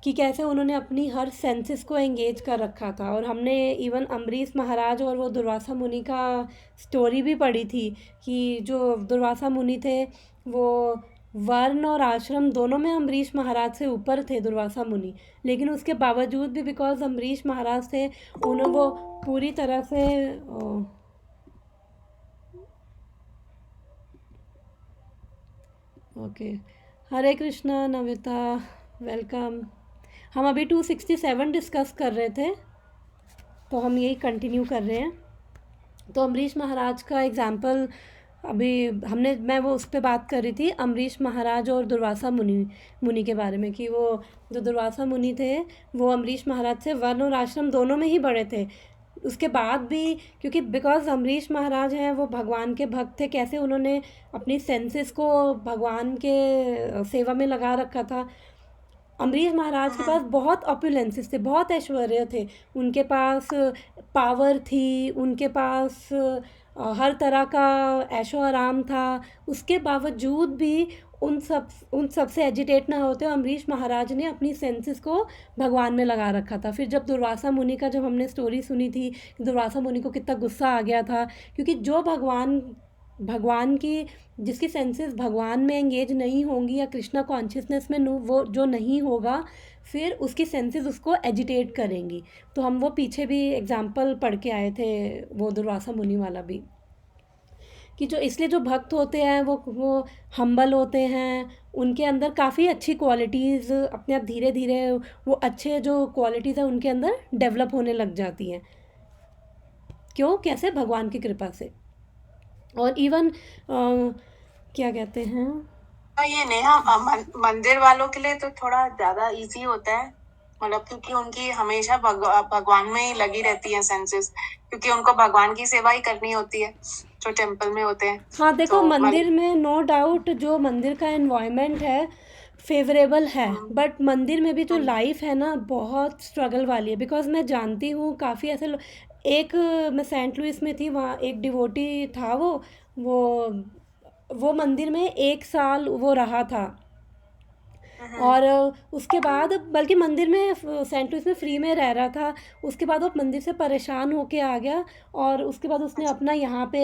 कि कैसे उन्होंने अपनी हर सेंसेस को एंगेज कर रखा था। और हमने इवन अम्बरीश महाराज और वो दुर्वासा मुनि का स्टोरी भी पढ़ी थी, कि जो दुर्वासा मुनि थे, वो वर्ण और आश्रम दोनों में अम्बरीश महाराज से ऊपर थे दुर्वासा मुनि, लेकिन उसके बावजूद भी, बिकॉज अम्बरीश महाराज थे, उन्हें वो पूरी तरह से ओके, हरे कृष्णा नविता, वेलकम। हम अभी 267 डिस्कस कर रहे थे, तो हम यही कंटिन्यू कर रहे हैं। तो अम्बरीश महाराज का एग्जाम्पल अभी मैं वो उस पर बात कर रही थी, अम्बरीश महाराज और दुर्वासा मुनि के बारे में, कि वो जो दुर्वासा मुनि थे, वो अम्बरीश महाराज से वर्ण और आश्रम दोनों में ही बड़े थे। उसके बाद भी, क्योंकि बिकॉज अम्बरीश महाराज हैं, वो भगवान के भक्त थे, कैसे उन्होंने अपनी सेंसेस को भगवान के सेवा में लगा रखा था। अम्बरीश महाराज के पास बहुत ऑपुलेंसेस थे, बहुत ऐश्वर्य थे, उनके पास पावर थी, उनके पास हर तरह का ऐशो आराम था। उसके बावजूद भी उन सब से एजिटेट ना होते, अम्बरीश महाराज ने अपनी सेंसेस को भगवान में लगा रखा था। फिर जब दुर्वासा मुनि का, जब हमने स्टोरी सुनी थी, दुर्वासा मुनि को कितना गुस्सा आ गया था, क्योंकि जो भगवान की, जिसकी सेंसेस भगवान में एंगेज नहीं होंगी या कृष्णा कॉन्शियसनेस में वो जो नहीं होगा, फिर उसकी सेंसेस उसको एजिटेट करेंगी। तो हम वो पीछे भी एग्जाम्पल पढ़ के आए थे, वो दुर्वासा मुनि वाला भी, कि जो इसलिए जो भक्त होते हैं वो हम्बल होते हैं, उनके अंदर काफ़ी अच्छी क्वालिटीज़ अपने आप धीरे धीरे वो अच्छे जो क्वालिटीज़ हैं उनके अंदर डेवलप होने लग जाती हैं। क्यों? कैसे? भगवान की कृपा से। और इवन क्या कहते हैं, ये नेहा मंदिर वालों के लिए तो थोड़ा ज्यादा इजी होता है, मतलब क्योंकि उनकी हमेशा भगवान में ही लगी रहती है सेंसेस, क्योंकि उनको भगवान की सेवा ही करनी होती है जो टेम्पल में होते हैं। हाँ देखो, तो मंदिर में नो डाउट जो मंदिर का एनवायरनमेंट है फेवरेबल है, बट मंदिर में भी जो लाइफ है ना बहुत स्ट्रगल वाली है। बिकॉज मैं जानती हूँ काफ़ी ऐसे एक मैं सेंट लुइस में थी, वहाँ एक डिवोटी था, वो मंदिर में 1 साल वो रहा था। और उसके बाद बल्कि मंदिर में सेंट लुइस में फ्री में रह रहा था, उसके बाद वो मंदिर से परेशान होके आ गया, और उसके बाद उसने अपना यहाँ पे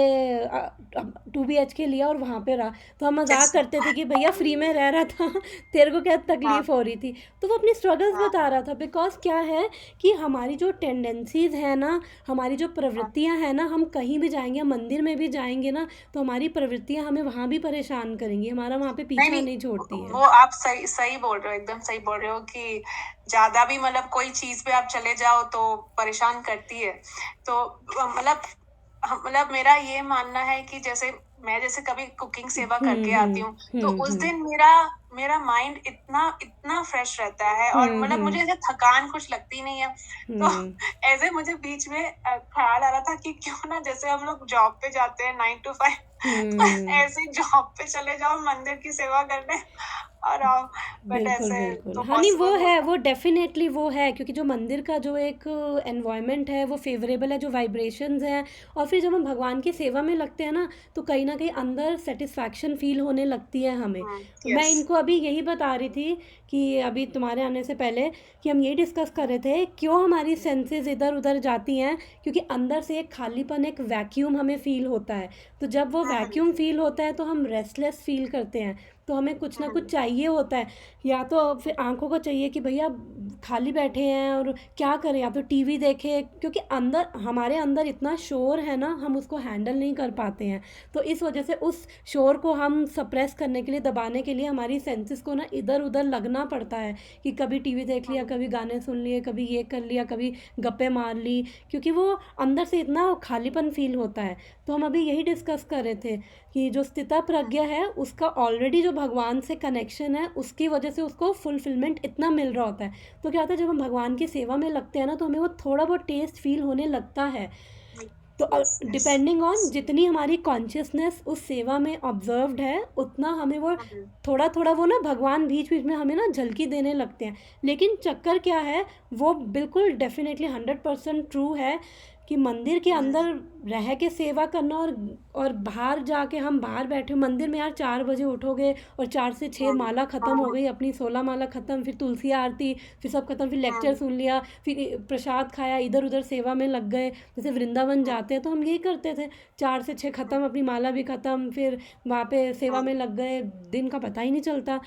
2 BHK लिया और वहाँ पे रहा। तो हम मजाक करते थे कि भैया फ्री में रह रहा था तेरे को क्या तकलीफ हो रही थी। तो वो अपनी स्ट्रगल्स बता रहा था। बिकॉज क्या है कि हमारी जो टेंडेंसीज है ना, हमारी जो प्रवृत्तियाँ हैं ना, हम कहीं भी जाएंगे, मंदिर में भी जाएंगे ना, तो हमारी प्रवृत्तियाँ हमें वहाँ भी परेशान करेंगी, हमारा वहाँ पे पीछा नहीं छोड़ती है। वो आप सही बोल रहे हो, एकदम सही बोल रहे हो कि ज्यादा भी मतलब कोई चीज पे आप चले जाओ तो परेशान करती है। तो मतलब मेरा ये मानना है कि जैसे मैं कभी कुकिंग सेवा करके आती हूँ, तो उस दिन मेरा माइंड इतना फ्रेश रहता है, और मतलब मुझे ऐसे थकान कुछ लगती नहीं है। तो ऐसे मुझे बीच में ख्याल आ रहा था कि क्यों ना जैसे हम लोग जॉब पे जाते हैं 9 to 5, तो ऐसे जॉब पे चले जाओ मंदिर की सेवा करने और आओ। बट बिल्कुल ऐसे बिल्कुल, तो हाँ नहीं वो पॉसिबल है, वो डेफिनेटली वो है, क्योंकि जो मंदिर का जो एक एनवायरनमेंट है वो फेवरेबल है, जो वाइब्रेशंस हैं, और फिर जब हम भगवान की सेवा में लगते हैं ना, तो कहीं ना कहीं अंदर सेटिस्फैक्शन फील होने लगती है हमें। तो मैं इनको अभी यही बता रही थी कि अभी तुम्हारे आने से पहले कि हम यही डिस्कस कर रहे थे क्यों हमारी सेंसेस इधर उधर जाती हैं, क्योंकि अंदर से एक खालीपन, एक वैक्यूम हमें फील होता है। तो जब वो वैक्यूम फील होता है तो हम रेस्टलेस फील करते हैं, तो हमें कुछ ना कुछ चाहिए होता है। या तो फिर आंखों को चाहिए कि भैया खाली बैठे हैं और क्या करें, या तो टीवी देखें, क्योंकि अंदर हमारे अंदर इतना शोर है ना, हम उसको हैंडल नहीं कर पाते हैं। तो इस वजह से उस शोर को हम सप्रेस करने के लिए, दबाने के लिए हमारी सेंसेस को ना इधर उधर लगना पड़ता है कि कभी टीवी देख लिया, कभी गाने सुन लिए, कभी ये कर लिया, कभी गप्पे मार ली, क्योंकि वो अंदर से इतना खालीपन फील होता है। तो हम अभी यही डिस्कस कर रहे थे कि जो स्थिता प्रज्ञा है उसका ऑलरेडी जो भगवान से कनेक्शन है, उसकी वजह से उसको फुलफिलमेंट इतना मिल रहा होता है। तो क्या होता है, जब हम भगवान की सेवा में लगते हैं ना, तो हमें वो थोड़ा बहुत टेस्ट फील होने लगता है। तो डिपेंडिंग ऑन जितनी हमारी कॉन्शियसनेस उस सेवा में ऑब्जर्व्ड है, उतना हमें वो थोड़ा थोड़ा वो ना भगवान बीच बीच में हमें ना झलकी देने लगते हैं। लेकिन चक्कर क्या है, वो बिल्कुल डेफिनेटली 100% ट्रू है कि मंदिर के अंदर रह के सेवा करना और बाहर जाके हम बाहर बैठे मंदिर में, यार 4 बजे उठोगे और 4 से 6 माला ख़त्म हो गई, अपनी 16 माला ख़त्म, फिर तुलसी आरती, फिर सब ख़त्म, फिर लेक्चर सुन लिया, फिर प्रसाद खाया, इधर उधर सेवा में लग गए। जैसे वृंदावन जाते हैं तो हम यही करते थे, 4 से 6 ख़त्म, अपनी माला भी ख़त्म, फिर वहाँ पे सेवा में लग गए, दिन का पता ही नहीं चलता।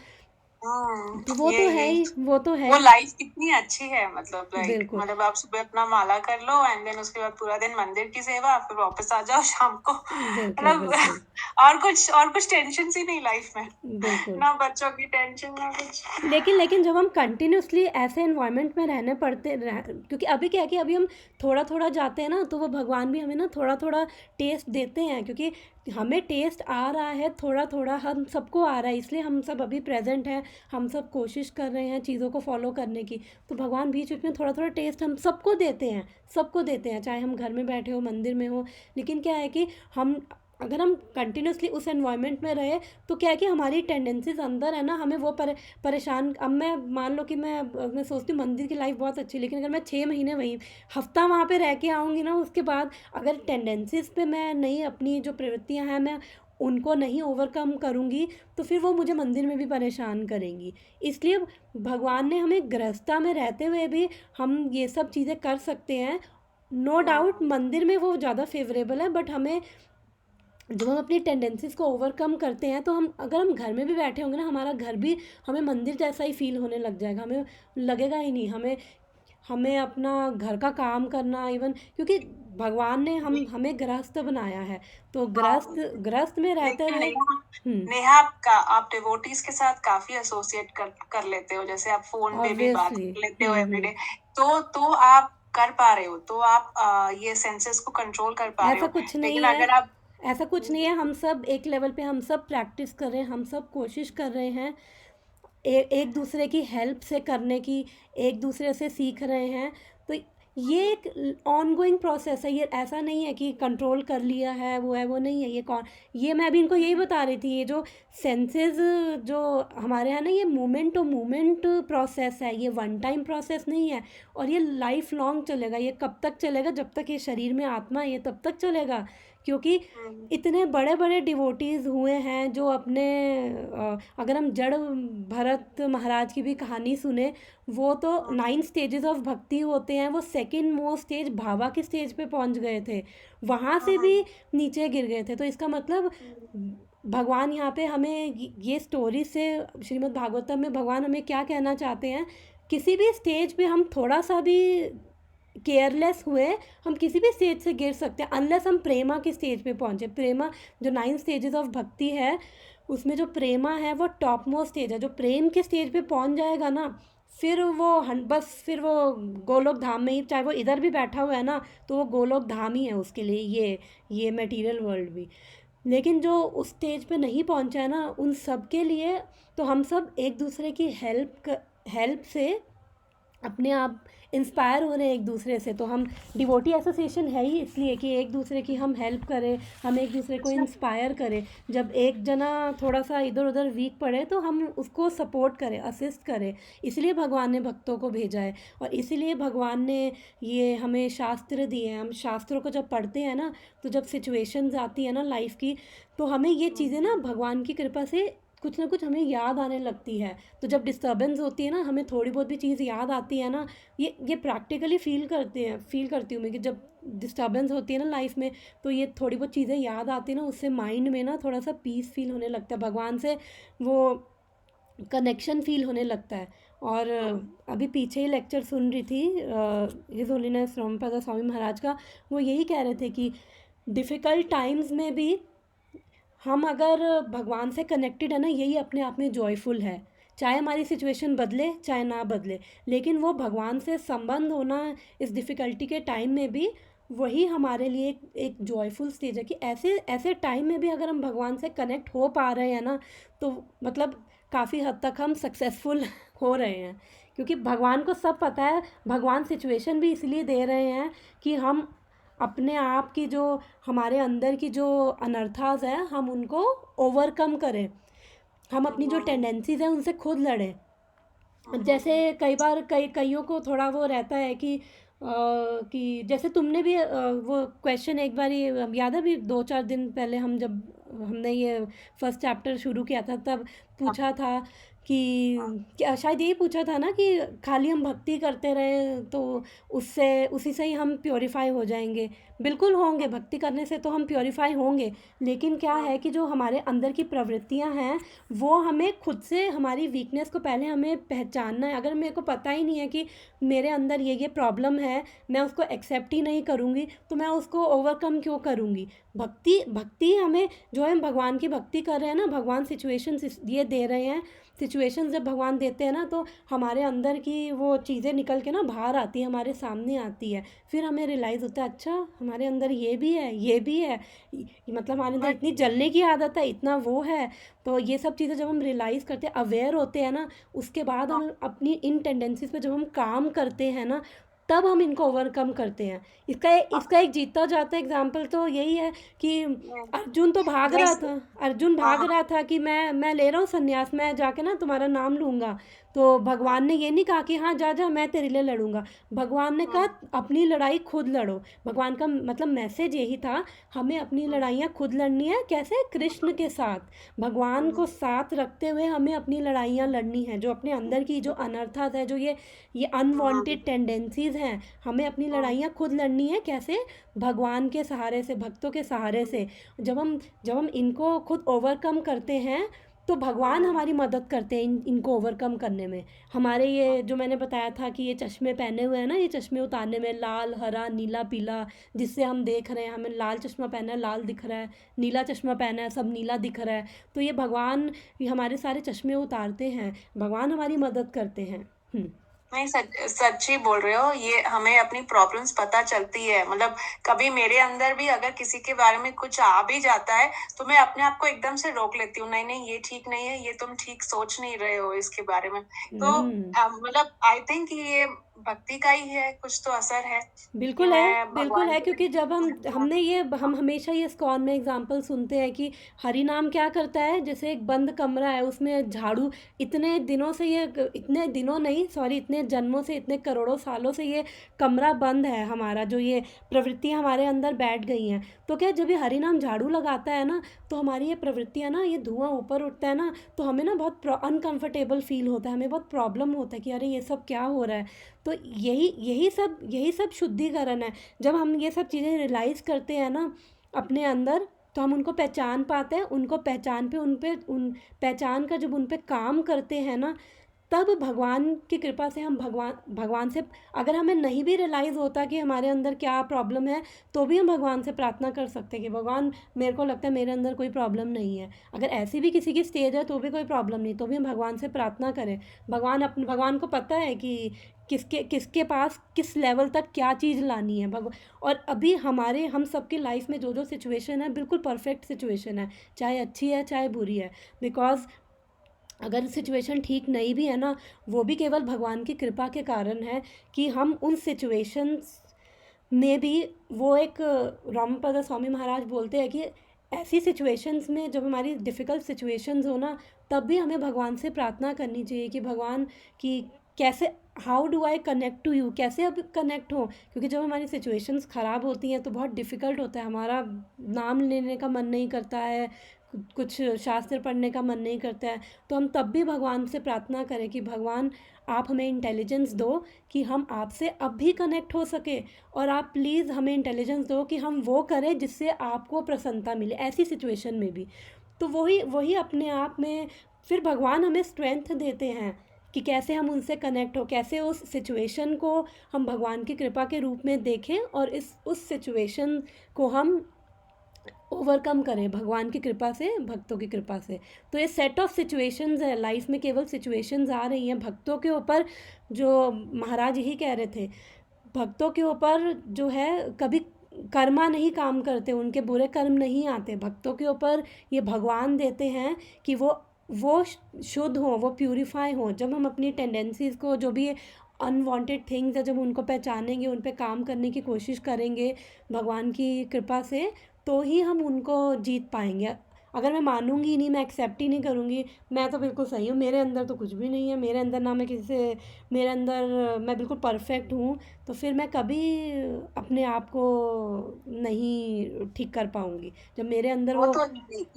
तो वो तो है ही, वो तो है वो ही। लाइफ कितनी अच्छी है, मतलब बिल्कुल मतलब आप सुबह अपना माला कर लो एंड देन उसके बाद पूरा दिन मंदिर की सेवा, फिर वापस आ जाओ शाम को। बिल्कुल मतलब बिल्कुल और कुछ टेंशन ही नहीं लाइफ में, बिल्कुल। ना बच्चों की टेंशन ना कुछ। लेकिन जब हम कंटिन्यूसली ऐसे एनवायरनमेंट में रहने पड़ते क्योंकि अभी क्या है कि अभी हम थोड़ा थोड़ा जाते हैं ना, तो वो भगवान भी हमें ना थोड़ा थोड़ा टेस्ट देते हैं, क्योंकि हमें टेस्ट आ रहा है थोड़ा थोड़ा, हम सबको आ रहा है, इसलिए हम सब अभी प्रेजेंट हैं, हम सब कोशिश कर रहे हैं चीज़ों को फॉलो करने की। तो भगवान बीच बीच में थोड़ा थोड़ा टेस्ट हम सबको देते हैं, चाहे हम घर में बैठे हो, मंदिर में हो। लेकिन क्या है कि अगर हम कंटिन्यूसली उस एनवायरनमेंट में रहे, तो क्या है कि हमारी टेंडेंसीज अंदर है ना, हमें वो परेशान। अब मैं मान लो कि मैं सोचती हूँ मंदिर की लाइफ बहुत अच्छी, लेकिन अगर मैं 6 महीने वहीं हफ्ता वहाँ पे रह के आऊँगी ना, उसके बाद अगर टेंडेंसीज पे मैं नहीं, अपनी जो प्रवृत्तियाँ हैं मैं उनको नहीं ओवरकम करूँगी, तो फिर वो मुझे मंदिर में भी परेशान करेंगी। इसलिए भगवान ने हमें गृहस्था में रहते हुए भी हम ये सब चीज़ें कर सकते हैं। नो डाउट मंदिर में वो ज़्यादा फेवरेबल है, बट हमें जब हम अपनी टेंडेंसीज को ओवरकम करते हैं, तो अगर हम घर में भी बैठे होंगे ना, हमारा घर भी हमें मंदिर जैसा ही फील होने लग जाएगा, हमें लगेगा ही नहीं हमें अपना घर का काम करना, इवन क्योंकि भगवान ने हमें गृहस्थ बनाया है, तो गृहस्थ में रहते लेकिन हुए नेहा आप डिवोटीज के साथ काफी एसोसिएट कर लेते हो, जैसे आप फोन पे भी बात ऑब्वियसली कर लेते हो एवरीडे, तो आप कर पा रहे हो, तो आप ये सेंसेस को कंट्रोल कर पा रहे ऐसा हो। कुछ नहीं लेकिन है, अगर आप ऐसा कुछ नहीं है। हम सब एक लेवल पे हम सब प्रैक्टिस कर रहे हैं, हम सब कोशिश कर रहे हैं एक दूसरे की हेल्प से करने की, एक दूसरे से सीख रहे हैं। तो ये एक ऑनगोइंग प्रोसेस है, ये ऐसा नहीं है कि कंट्रोल कर लिया है वो नहीं है। ये मैं अभी इनको यही बता रही थी, ये जो सेंसेस जो हमारे यहाँ ना, ये मोमेंट टू मोमेंट प्रोसेस है, ये वन टाइम प्रोसेस नहीं है, और ये लाइफ लॉन्ग चलेगा। ये कब तक चलेगा? जब तक ये शरीर में आत्मा है, ये तब तक चलेगा। क्योंकि इतने बड़े बड़े डिवोटीज हुए हैं जो अपने अगर हम जड़ भरत महाराज की भी कहानी सुने, वो तो 9 स्टेजेस ऑफ भक्ति होते हैं, वो सेकंड मोस्ट स्टेज भावा के स्टेज पे पहुंच गए थे, वहाँ से भी नीचे गिर गए थे। तो इसका मतलब भगवान यहाँ पे हमें ये स्टोरी से, श्रीमद् भागवतम में भगवान हमें क्या कहना चाहते हैं, किसी भी स्टेज पे हम थोड़ा सा भी केयरलेस हुए, हम किसी भी स्टेज से गिर सकते हैं, अनलेस हम प्रेमा के स्टेज पे पहुंचे। प्रेमा जो 9 स्टेजेस ऑफ भक्ति है, उसमें जो प्रेमा है वो टॉप मोस्ट स्टेज है। जो प्रेम के स्टेज पे पहुंच जाएगा ना, फिर फिर वो गोलोक धाम में ही, चाहे वो इधर भी बैठा हुआ है ना, तो वो गोलोक धाम ही है उसके लिए, ये मटेरियल वर्ल्ड भी। लेकिन जो उस स्टेज पे नहीं पहुंचा है ना, उन सब के लिए तो हम सब एक दूसरे की हेल्प से अपने आप इंस्पायर हो रहे हैं एक दूसरे से। तो हम डिवोटी एसोसिएशन है ही इसलिए कि एक दूसरे की हम हेल्प करें, हम एक दूसरे को इंस्पायर करें। जब एक जना थोड़ा सा इधर उधर वीक पड़े तो हम उसको सपोर्ट करें, असिस्ट करें। इसलिए भगवान ने भक्तों को भेजा है, और इसीलिए भगवान ने ये हमें शास्त्र दिए हैं। हम शास्त्रों को जब पढ़ते हैं ना, तो जब सिचुएशंस आती है ना लाइफ की, तो हमें ये चीज़ें ना भगवान की कृपा से कुछ ना कुछ हमें याद आने लगती है। तो जब डिस्टर्बेंस होती है ना, हमें थोड़ी बहुत भी चीज़ याद आती है ना, ये प्रैक्टिकली फील करती हूँ मैं कि जब डिस्टर्बेंस होती है ना लाइफ में, तो ये थोड़ी बहुत चीज़ें याद आती है ना, उससे माइंड में ना थोड़ा सा पीस फील होने लगता है, भगवान से वो कनेक्शन फील होने लगता है। और अभी पीछे ही लेक्चर सुन रही थी हिज होलीनेस रामप्रसाद स्वामी महाराज का, वो यही कह रहे थे कि डिफ़िकल्ट टाइम्स में भी हम अगर भगवान से कनेक्टेड है ना, यही अपने आप में जॉयफुल है। चाहे हमारी सिचुएशन बदले चाहे ना बदले, लेकिन वो भगवान से संबंध होना इस डिफ़िकल्टी के टाइम में भी, वही हमारे लिए एक जॉयफुल स्टेज है। कि ऐसे टाइम में भी अगर हम भगवान से कनेक्ट हो पा रहे हैं ना, तो मतलब काफ़ी हद तक हम सक्सेसफुल हो रहे हैं। क्योंकि भगवान को सब पता है, भगवान सिचुएशन भी इसलिए दे रहे हैं कि हम अपने आप की जो हमारे अंदर की जो अनर्थास है, हम उनको ओवरकम करें, हम अपनी जो टेंडेंसीज हैं उनसे खुद लड़ें। जैसे कई बार कईयों को थोड़ा वो रहता है कि जैसे तुमने भी वो क्वेश्चन एक बार याद है, भी 2-4 दिन पहले जब हमने ये फर्स्ट चैप्टर शुरू किया था, तब पूछा था कि शायद यही पूछा था ना कि खाली हम भक्ति करते रहें तो उसी से ही हम प्योरीफाई हो जाएंगे। बिल्कुल होंगे, भक्ति करने से तो हम प्योरीफाई होंगे, लेकिन क्या है कि जो हमारे अंदर की प्रवृत्तियां हैं, वो हमें खुद से, हमारी वीकनेस को पहले हमें पहचानना है। अगर मेरे को पता ही नहीं है कि मेरे अंदर ये प्रॉब्लम है, मैं उसको एक्सेप्ट ही नहीं करूँगी, तो मैं उसको ओवरकम क्यों करूँगी? भक्ति हमें, जो हम भगवान की भक्ति कर रहे हैं ना, भगवान सिचुएशंस ये दे रहे हैं, सिचुएशंस जब भगवान देते हैं ना, तो हमारे अंदर की वो चीज़ें निकल के ना बाहर आती है, हमारे सामने आती है। फिर हमें रियलाइज़ होता है, अच्छा हमारे अंदर ये भी है, मतलब हमारे अंदर इतनी जलने की आदत है, इतना वो है। तो ये सब चीज़ें जब हम रियलाइज़ करते हैं, अवेयर होते हैं ना, उसके बाद हम अपनी इन टेंडेंसीज पे जब हम काम करते हैं ना, तब हम इनको ओवरकम करते हैं। इसका एक जीता जाता एग्जाम्पल तो यही है कि अर्जुन भाग रहा था कि मैं ले रहा हूँ संन्यास, मैं जाके ना तुम्हारा नाम लूँगा। तो भगवान ने ये नहीं कहा कि हाँ जा मैं तेरे लिए लड़ूंगा। भगवान ने कहा अपनी लड़ाई खुद लड़ो। भगवान का मतलब मैसेज यही था, हमें अपनी लड़ाइयाँ खुद लड़नी है। कैसे? कृष्ण के साथ, भगवान को साथ रखते हुए हमें अपनी लड़ाइयाँ लड़नी है। जो अपने अंदर की जो अनर्थात है, जो ये अनवांटेड टेंडेंसीज हैं, हमें अपनी लड़ाइयाँ खुद लड़नी है। कैसे? भगवान के सहारे से, भक्तों के सहारे से। जब हम इनको खुद ओवरकम करते हैं, तो भगवान हमारी मदद करते हैं इनको ओवरकम करने में। हमारे ये जो मैंने बताया था कि ये चश्मे पहने हुए हैं ना, ये चश्मे उतारने में लाल, हरा, नीला, पीला, जिससे हम देख रहे हैं, हमें लाल चश्मा पहना है, लाल दिख रहा है, नीला चश्मा पहना है, सब नीला दिख रहा है। तो ये भगवान ये हमारे सारे चश्मे उतारते हैं, भगवान हमारी मदद करते हैं। नहीं, सच्ची बोल रहे हो। ये हमें अपनी प्रॉब्लम्स पता चलती है। मतलब कभी मेरे अंदर भी अगर किसी के बारे में कुछ आ भी जाता है तो मैं अपने आप को एकदम से रोक लेती हूँ, नहीं नहीं ये ठीक नहीं है, ये तुम ठीक सोच नहीं रहे हो इसके बारे में। तो मतलब आई थिंक ये भक्ति का ही है, कुछ तो असर है। बिल्कुल है, बिल्कुल है, क्योंकि जब हम हमेशा ये इस्कॉन में एग्जाम्पल सुनते हैं कि हरि नाम क्या करता है, जैसे एक बंद कमरा है, उसमें झाड़ू इतने दिनों से, ये इतने दिनों नहीं, सॉरी, इतने जन्मों से, इतने करोड़ों सालों से ये कमरा बंद है हमारा, जो ये प्रवृत्तियाँ हमारे अंदर बैठ गई हैं। तो क्या जब ये हरि नाम झाड़ू लगाता है ना, तो हमारी ये प्रवृत्तियाँ ना, ये धुआं ऊपर उठता है ना, तो हमें ना बहुत अनकंफर्टेबल फील होता है, हमें बहुत प्रॉब्लम होता है कि अरे ये सब क्या हो रहा है। तो यही सब शुद्धिकरण है। जब हम ये सब चीज़ें रियलाइज़ करते हैं ना अपने अंदर, तो हम उनको पहचान पाते हैं, उनको पहचान पहचान कर जब उन पे काम करते हैं ना, तब भगवान की कृपा से हम भगवान से, अगर हमें नहीं भी रियलाइज़ होता कि हमारे अंदर क्या प्रॉब्लम है, तो भी हम भगवान से प्रार्थना कर सकते हैं कि भगवान, मेरे को लगता है मेरे अंदर कोई प्रॉब्लम नहीं है। अगर ऐसी भी किसी की स्टेज है तो भी कोई प्रॉब्लम नहीं, तो भी हम भगवान से प्रार्थना करें। भगवान को पता है कि किसके पास किस लेवल तक क्या चीज़ लानी है। और अभी हम सबकी लाइफ में जो सिचुएशन है, बिल्कुल परफेक्ट सिचुएशन है, चाहे अच्छी है चाहे बुरी है। बिकॉज अगर सिचुएशन ठीक नहीं भी है ना, वो भी केवल भगवान की कृपा के कारण है कि हम उन सिचुएशंस में भी, वो एक रामपद स्वामी महाराज बोलते हैं कि ऐसी सिचुएशंस में, जब हमारी डिफ़िकल्ट सिचुएशंस हो ना, तब भी हमें भगवान से प्रार्थना करनी चाहिए कि भगवान की कैसे, how do I connect to you, कैसे अब कनेक्ट हो। क्योंकि जब हमारी सिचुएशंस ख़राब होती हैं तो बहुत डिफ़िकल्ट होता है, हमारा नाम लेने का मन नहीं करता है, कुछ शास्त्र पढ़ने का मन नहीं करता है। तो हम तब भी भगवान से प्रार्थना करें कि भगवान आप हमें इंटेलिजेंस दो कि हम आपसे अब भी कनेक्ट हो सके, और आप प्लीज़ हमें इंटेलिजेंस दो कि हम वो करें जिससे आपको प्रसन्नता मिले ऐसी सिचुएशन में भी। तो वही अपने आप में फिर भगवान हमें स्ट्रेंथ देते हैं कि कैसे हम उनसे कनेक्ट हो, कैसे उस सिचुएशन को हम भगवान की कृपा के रूप में देखें और उस सिचुएशन को हम ओवरकम करें भगवान की कृपा से, भक्तों की कृपा से। तो ये सेट ऑफ सिचुएशंस है लाइफ में, केवल सिचुएशंस आ रही हैं भक्तों के ऊपर। जो महाराज यही कह रहे थे, भक्तों के ऊपर जो है कभी कर्मा नहीं काम करते, उनके बुरे कर्म नहीं आते, भक्तों के ऊपर ये भगवान देते हैं कि वो शुद्ध हो, वो प्यूरिफाई हो। जब हम अपनी टेंडेंसीज़ को, जो भी अनवांटेड थिंग्स है, जब उनको पहचानेंगे, उन पे काम करने की कोशिश करेंगे भगवान की कृपा से, तो ही हम उनको जीत पाएंगे। अगर मैं मानूंगी ही नहीं, मैं एक्सेप्ट ही नहीं करूँगी, मैं तो बिल्कुल सही हूँ, मेरे अंदर तो कुछ भी नहीं है, मेरे अंदर ना मैं किसी से, मेरे अंदर मैं बिल्कुल परफेक्ट हूँ, तो फिर मैं कभी अपने आप को नहीं ठीक कर पाऊँगी। जब मेरे अंदर वो तो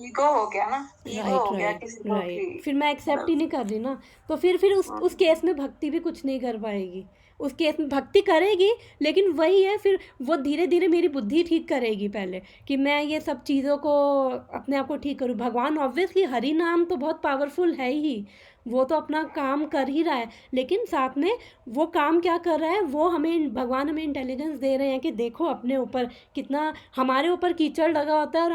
ईगो हो गया ना, ईगो हो गया किसी को राइट, फिर मैं एक्सेप्ट ही नहीं कर रही ना, तो फिर उस केस में भक्ति भी कुछ नहीं कर पाएगी। उस केस में भक्ति करेगी, लेकिन वही है, फिर वो धीरे धीरे मेरी बुद्धि ठीक करेगी पहले, कि मैं ये सब चीज़ों को अपने आप को ठीक करूँ। भगवान ऑब्वियसली हरि नाम तो बहुत पावरफुल है ही, वो तो अपना काम कर ही रहा है, लेकिन साथ में वो काम क्या कर रहा है, वो भगवान हमें इंटेलिजेंस दे रहे हैं कि देखो अपने ऊपर कितना, हमारे ऊपर कीचड़ लगा होता है और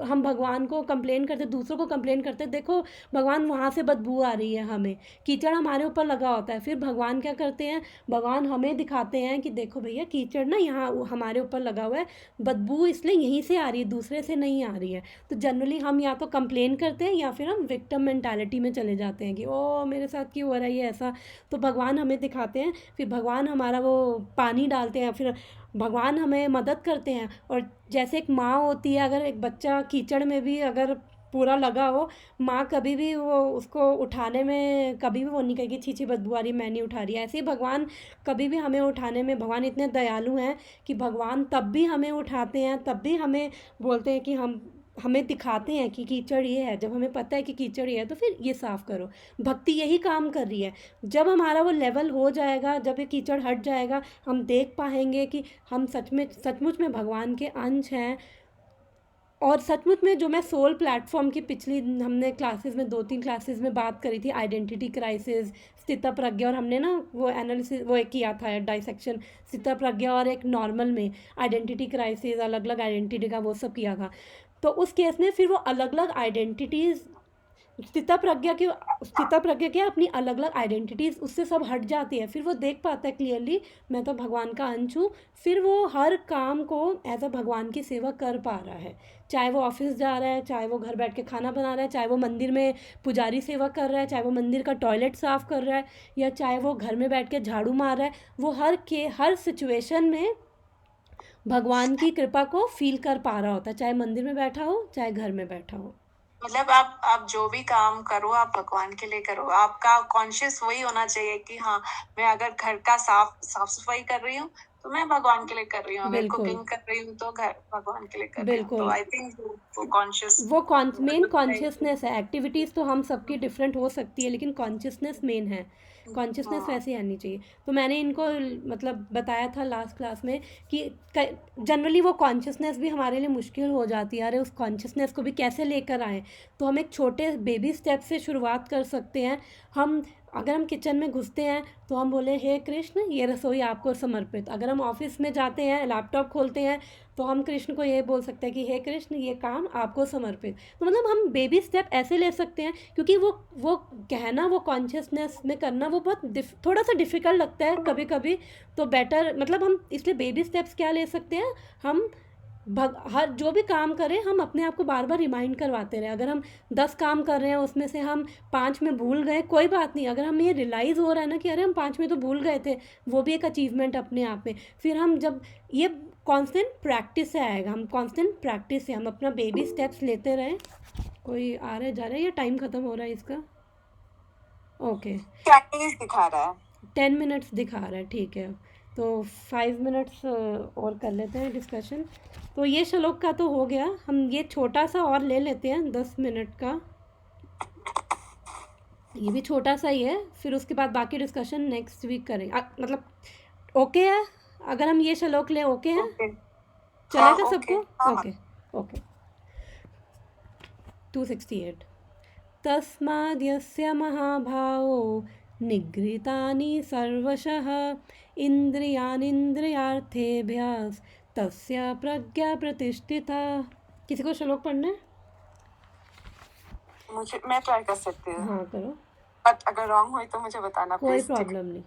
हम भगवान को कंप्लेन करते, दूसरों को कंप्लेन करते, देखो भगवान वहाँ से बदबू आ रही है, हमें कीचड़ हमारे ऊपर लगा होता है। फिर भगवान क्या करते हैं, भगवान हमें दिखाते हैं कि देखो भैया कीचड़ ना यहाँ हमारे ऊपर लगा हुआ है, बदबू इसलिए यहीं से आ रही है, दूसरे से नहीं आ रही है। तो जनरली हम या तो कंप्लेन करते हैं या फिर हम विक्टिम मेंटालिटी में चले जाते हैं कि ओ मेरे साथ क्यों हो रहा है ये ऐसा। तो भगवान हमें दिखाते हैं, फिर भगवान हमारा वो पानी डालते हैं, फिर भगवान हमें मदद करते हैं। और जैसे एक माँ होती है, अगर एक बच्चा कीचड़ में भी अगर पूरा लगा हो, माँ कभी भी वो उसको उठाने में कभी भी वो नहीं कहेगी छी बदबू आ रही, मैं नहीं उठा रही। ऐसे ही भगवान कभी भी हमें उठाने में, भगवान इतने दयालु हैं कि भगवान तब भी हमें उठाते हैं, तब भी हमें बोलते हैं कि हमें दिखाते हैं कि कीचड़ ये है। जब हमें पता है कि कीचड़ ये है तो फिर ये साफ़ करो। भक्ति यही काम कर रही है। जब हमारा वो लेवल हो जाएगा, जब ये कीचड़ हट जाएगा, हम देख पाएंगे कि हम सचमुच में भगवान के अंश हैं, और सचमुच में जो मैं सोल प्लेटफॉर्म की पिछली हमने क्लासेस में 2-3 क्लासेस में बात करी थी, आइडेंटिटी क्राइसिस, स्थितप्रज्ञा, और हमने ना वो एनालिसिस वो एक किया था डाइसेक्शन स्थितप्रज्ञा और एक नॉर्मल में आइडेंटिटी क्राइसिस, अलग अलग आइडेंटिटी का वो सब किया था। तो उस केस में फिर वो अलग अलग आइडेंटिटीज़ स्थितप्रज्ञा की अपनी अलग अलग आइडेंटिटीज़ उससे सब हट जाती है, फिर वो देख पाता है क्लियरली मैं तो भगवान का अंश हूँ। फिर वो हर काम को एज अ भगवान की सेवा कर पा रहा है, चाहे वो ऑफिस जा रहा है, चाहे वो घर बैठ के खाना बना रहा है, चाहे वो मंदिर में पुजारी सेवा कर रहा है, चाहे वो मंदिर का टॉयलेट साफ़ कर रहा है, या चाहे वो घर में बैठ के झाड़ू मार रहा है। वो हर सिचुएशन में भगवान की कृपा को फील कर पा रहा होता है, चाहे मंदिर में बैठा हो चाहे घर में बैठा हो। मतलब आप जो भी काम करो आप भगवान के लिए करो, आपका कॉन्शियस वही होना चाहिए कि हाँ, मैं अगर घर का साफ सफाई कर रही हूँ तो मैं भगवान के लिए कर रही हूँ, अगर बिल्कुल कुकिंग कर रही हूँ तो घर भगवान के लिए कर रही हूँ। तो बिल्कुल आई थिंक वो कॉन्शियस वो मेन कॉन्शियसनेस है। एक्टिविटीज़ तो हम सबकी डिफरेंट हो सकती है, लेकिन कॉन्शियसनेस मेन है। कॉन्शियसनेस हाँ वैसे आनी चाहिए। तो मैंने इनको मतलब बताया था लास्ट क्लास में कि जनरली वो कॉन्शियसनेस भी हमारे लिए मुश्किल हो जाती है। अरे उस कॉन्शियसनेस को भी कैसे लेकर आए, तो हम एक छोटे बेबी स्टेप से शुरुआत कर सकते हैं। अगर हम किचन में घुसते हैं तो हम बोले हे कृष्ण ये रसोई आपको समर्पित। अगर हम ऑफिस में जाते हैं, लैपटॉप खोलते हैं, तो हम कृष्ण को ये बोल सकते हैं कि हे कृष्ण ये काम आपको समर्पित। तो मतलब हम बेबी स्टेप ऐसे ले सकते हैं, क्योंकि वो कहना, वो कॉन्शियसनेस में करना वो बहुत थोड़ा सा डिफ़िकल्ट लगता है कभी कभी। तो बेटर मतलब हम इसलिए बेबी स्टेप्स क्या ले सकते हैं, हम हर जो भी काम करें हम अपने आप को बार बार रिमाइंड करवाते रहे। अगर हम 10 काम कर रहे हैं उसमें से हम 5 में भूल गए, कोई बात नहीं। अगर हम ये रियलाइज़ हो रहा है ना कि अरे हम 5 में तो भूल गए थे, वो भी एक अचीवमेंट अपने आप में। फिर हम जब ये कांस्टेंट प्रैक्टिस से आएगा, हम कांस्टेंट प्रैक्टिस से हम अपना बेबी स्टेप्स लेते रहें। कोई आ रहा है जा रहा है या टाइम ख़त्म हो रहा है इसका? ओके, प्रैक्टिस दिखा रहा है। 10 मिनट्स दिखा रहा है, ठीक है। तो 5 मिनट्स और कर लेते हैं डिस्कशन। तो ये श्लोक का तो हो गया, हम ये छोटा सा और ले लेते हैं 10 मिनट का, ये भी छोटा सा ही है। फिर उसके बाद बाकी डिस्कशन नेक्स्ट वीक करेंगे। मतलब ओके है अगर हम ये श्लोक लें? ओके है, ओके चलेगा हाँ सबको? हाँ ओके ओके 268 तस्माद्यस्य महाभावो निगृहीतानि सर्वशः इन्द्रियाणीन्द्रियार्थेभ्यः तस्य प्रज्ञा प्रतिष्ठिता। किसी को श्लोक पढ़ना है? मैं ट्राई कर सकती हूँ, हाँ करो, बट अगर रॉन्ग हुई तो मुझे बताना कोई प्लीज। प्रॉब्लम नहीं।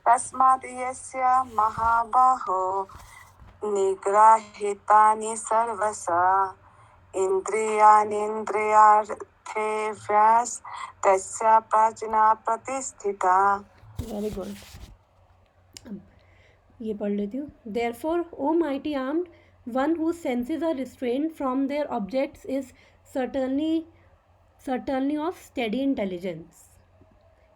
तस्मात् यस्य महाबाहो निग्रहीतानि सर्वशः इन्द्रियाणीन्द्रियार्थेभ्यः तस्य प्रज्ञा प्रतिष्ठिता। Very good. ये पढ़ लेती हूँ। Therefore, O mighty armed one whose senses are restrained from their objects is certainly of steady intelligence।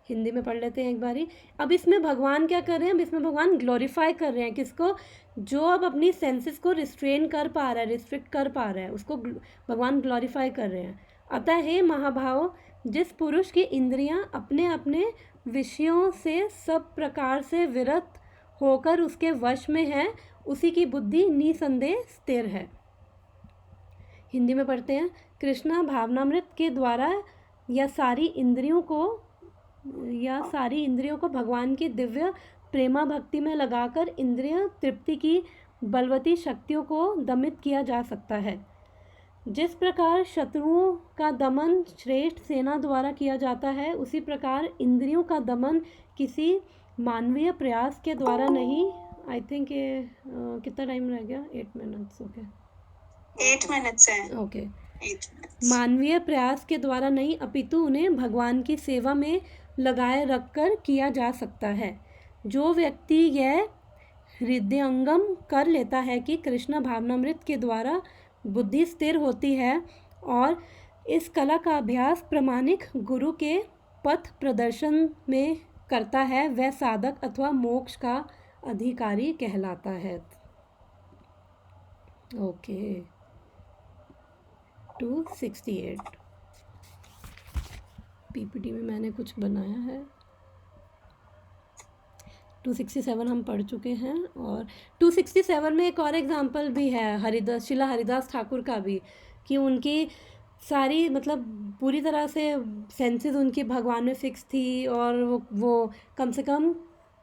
Hindi में पढ़ लेते हैं एक बारी। अब इसमें भगवान क्या कर रहे हैं? अब इसमें भगवान ग्लोरीफाई कर रहे हैं किसको? जो अब अपनी सेंसेस को रिस्ट्रेन कर पा रहा है, रिस्ट्रिक्ट कर पा रहा है, उसको भगवान ग्लोरीफाई कर रहे हैं। अतः हे महाभाव, जिस पुरुष की इंद्रियां अपने अपने विषयों से सब प्रकार से विरत होकर उसके वश में है, उसी की बुद्धि निसंदेह स्थिर है। हिंदी में पढ़ते हैं। कृष्णा भावनामृत के द्वारा या सारी इंद्रियों को भगवान की दिव्य प्रेमा भक्ति में लगाकर इंद्रिय तृप्ति की बलवती शक्तियों को दमित किया जा सकता है। जिस प्रकार शत्रुओं का दमन श्रेष्ठ सेना द्वारा किया जाता है, उसी प्रकार इंद्रियों का दमन किसी मानवीय प्रयास के द्वारा नहीं। आई थिंक ये कितना टाइम रह गया? 8 मिनट्स। ओके 8 मिनट्स है। Okay 8 minutes. मानवीय प्रयास के द्वारा नहीं, अपितु उन्हें भगवान की सेवा में लगाए रखकर किया जा सकता है। जो व्यक्ति यह हृदयंगम कर लेता है कि कृष्ण भावनामृत के द्वारा बुद्धि स्थिर होती है और इस कला का अभ्यास प्रामाणिक गुरु के पथ प्रदर्शन में करता है, वह साधक अथवा मोक्ष का अधिकारी कहलाता है। ओके 268 पीपीटी में मैंने कुछ बनाया है। 267 हम पढ़ चुके हैं। और 267 में एक और एग्जांपल भी है शिला हरिदास ठाकुर का भी, कि उनकी सारी मतलब पूरी तरह से सेंसेस उनकी भगवान में फिक्स थी, और वो कम से कम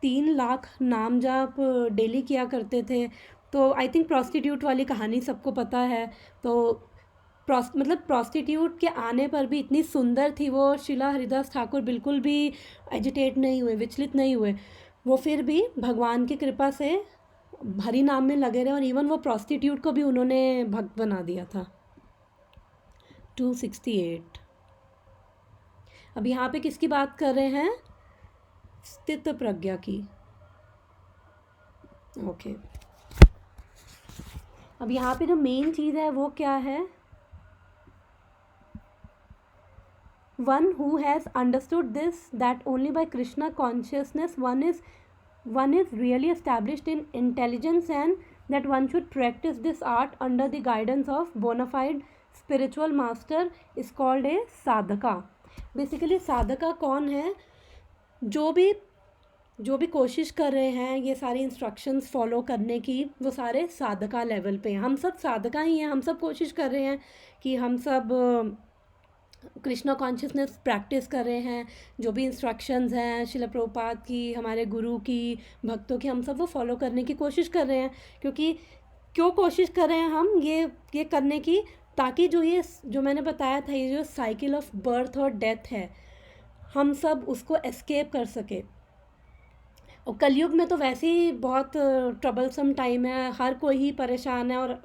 3 लाख नाम जाप डेली किया करते थे। तो आई थिंक प्रॉस्टिट्यूट वाली कहानी सबको पता है। तो प्रॉस्टिट्यूट के आने पर भी इतनी सुंदर थी वो शिला हरिदास ठाकुर, बिल्कुल भी एजिटेट नहीं हुए, विचलित नहीं हुए। वो फिर भी भगवान की कृपा से हरि नाम में लगे रहे, और इवन वो प्रॉस्टिट्यूट को भी उन्होंने भक्त बना दिया था। 268। अब यहाँ पे किसकी बात कर रहे हैं? स्थित प्रज्ञा की। ओके, अब यहाँ पे जो मेन चीज़ है वो क्या है? One who has understood this, that only by Krishna consciousness one is really established in intelligence, and that one should practice this art under the guidance of bona fide spiritual master, is called a sadhaka. Basically sadhaka कौन है? जो भी कोशिश कर रहे हैं ये सारी इंस्ट्रक्शंस फॉलो करने की, वो सारे साधका लेवल पे हैं। हम सब साधका ही हैं, हम सब कोशिश कर रहे हैं कि हम सब कृष्णा कॉन्शियसनेस प्रैक्टिस कर रहे हैं। जो भी इंस्ट्रक्शंस हैं शिला प्रभुपाद की, हमारे गुरु की, भक्तों की, हम सब वो फॉलो करने की कोशिश कर रहे हैं। क्योंकि क्यों कोशिश कर रहे हैं हम ये करने की? ताकि जो मैंने बताया था, ये जो साइकिल ऑफ बर्थ और डेथ है, हम सब उसको एस्केप कर सके। और कलयुग में तो वैसे ही बहुत ट्रबलसम टाइम है, हर कोई ही परेशान है, और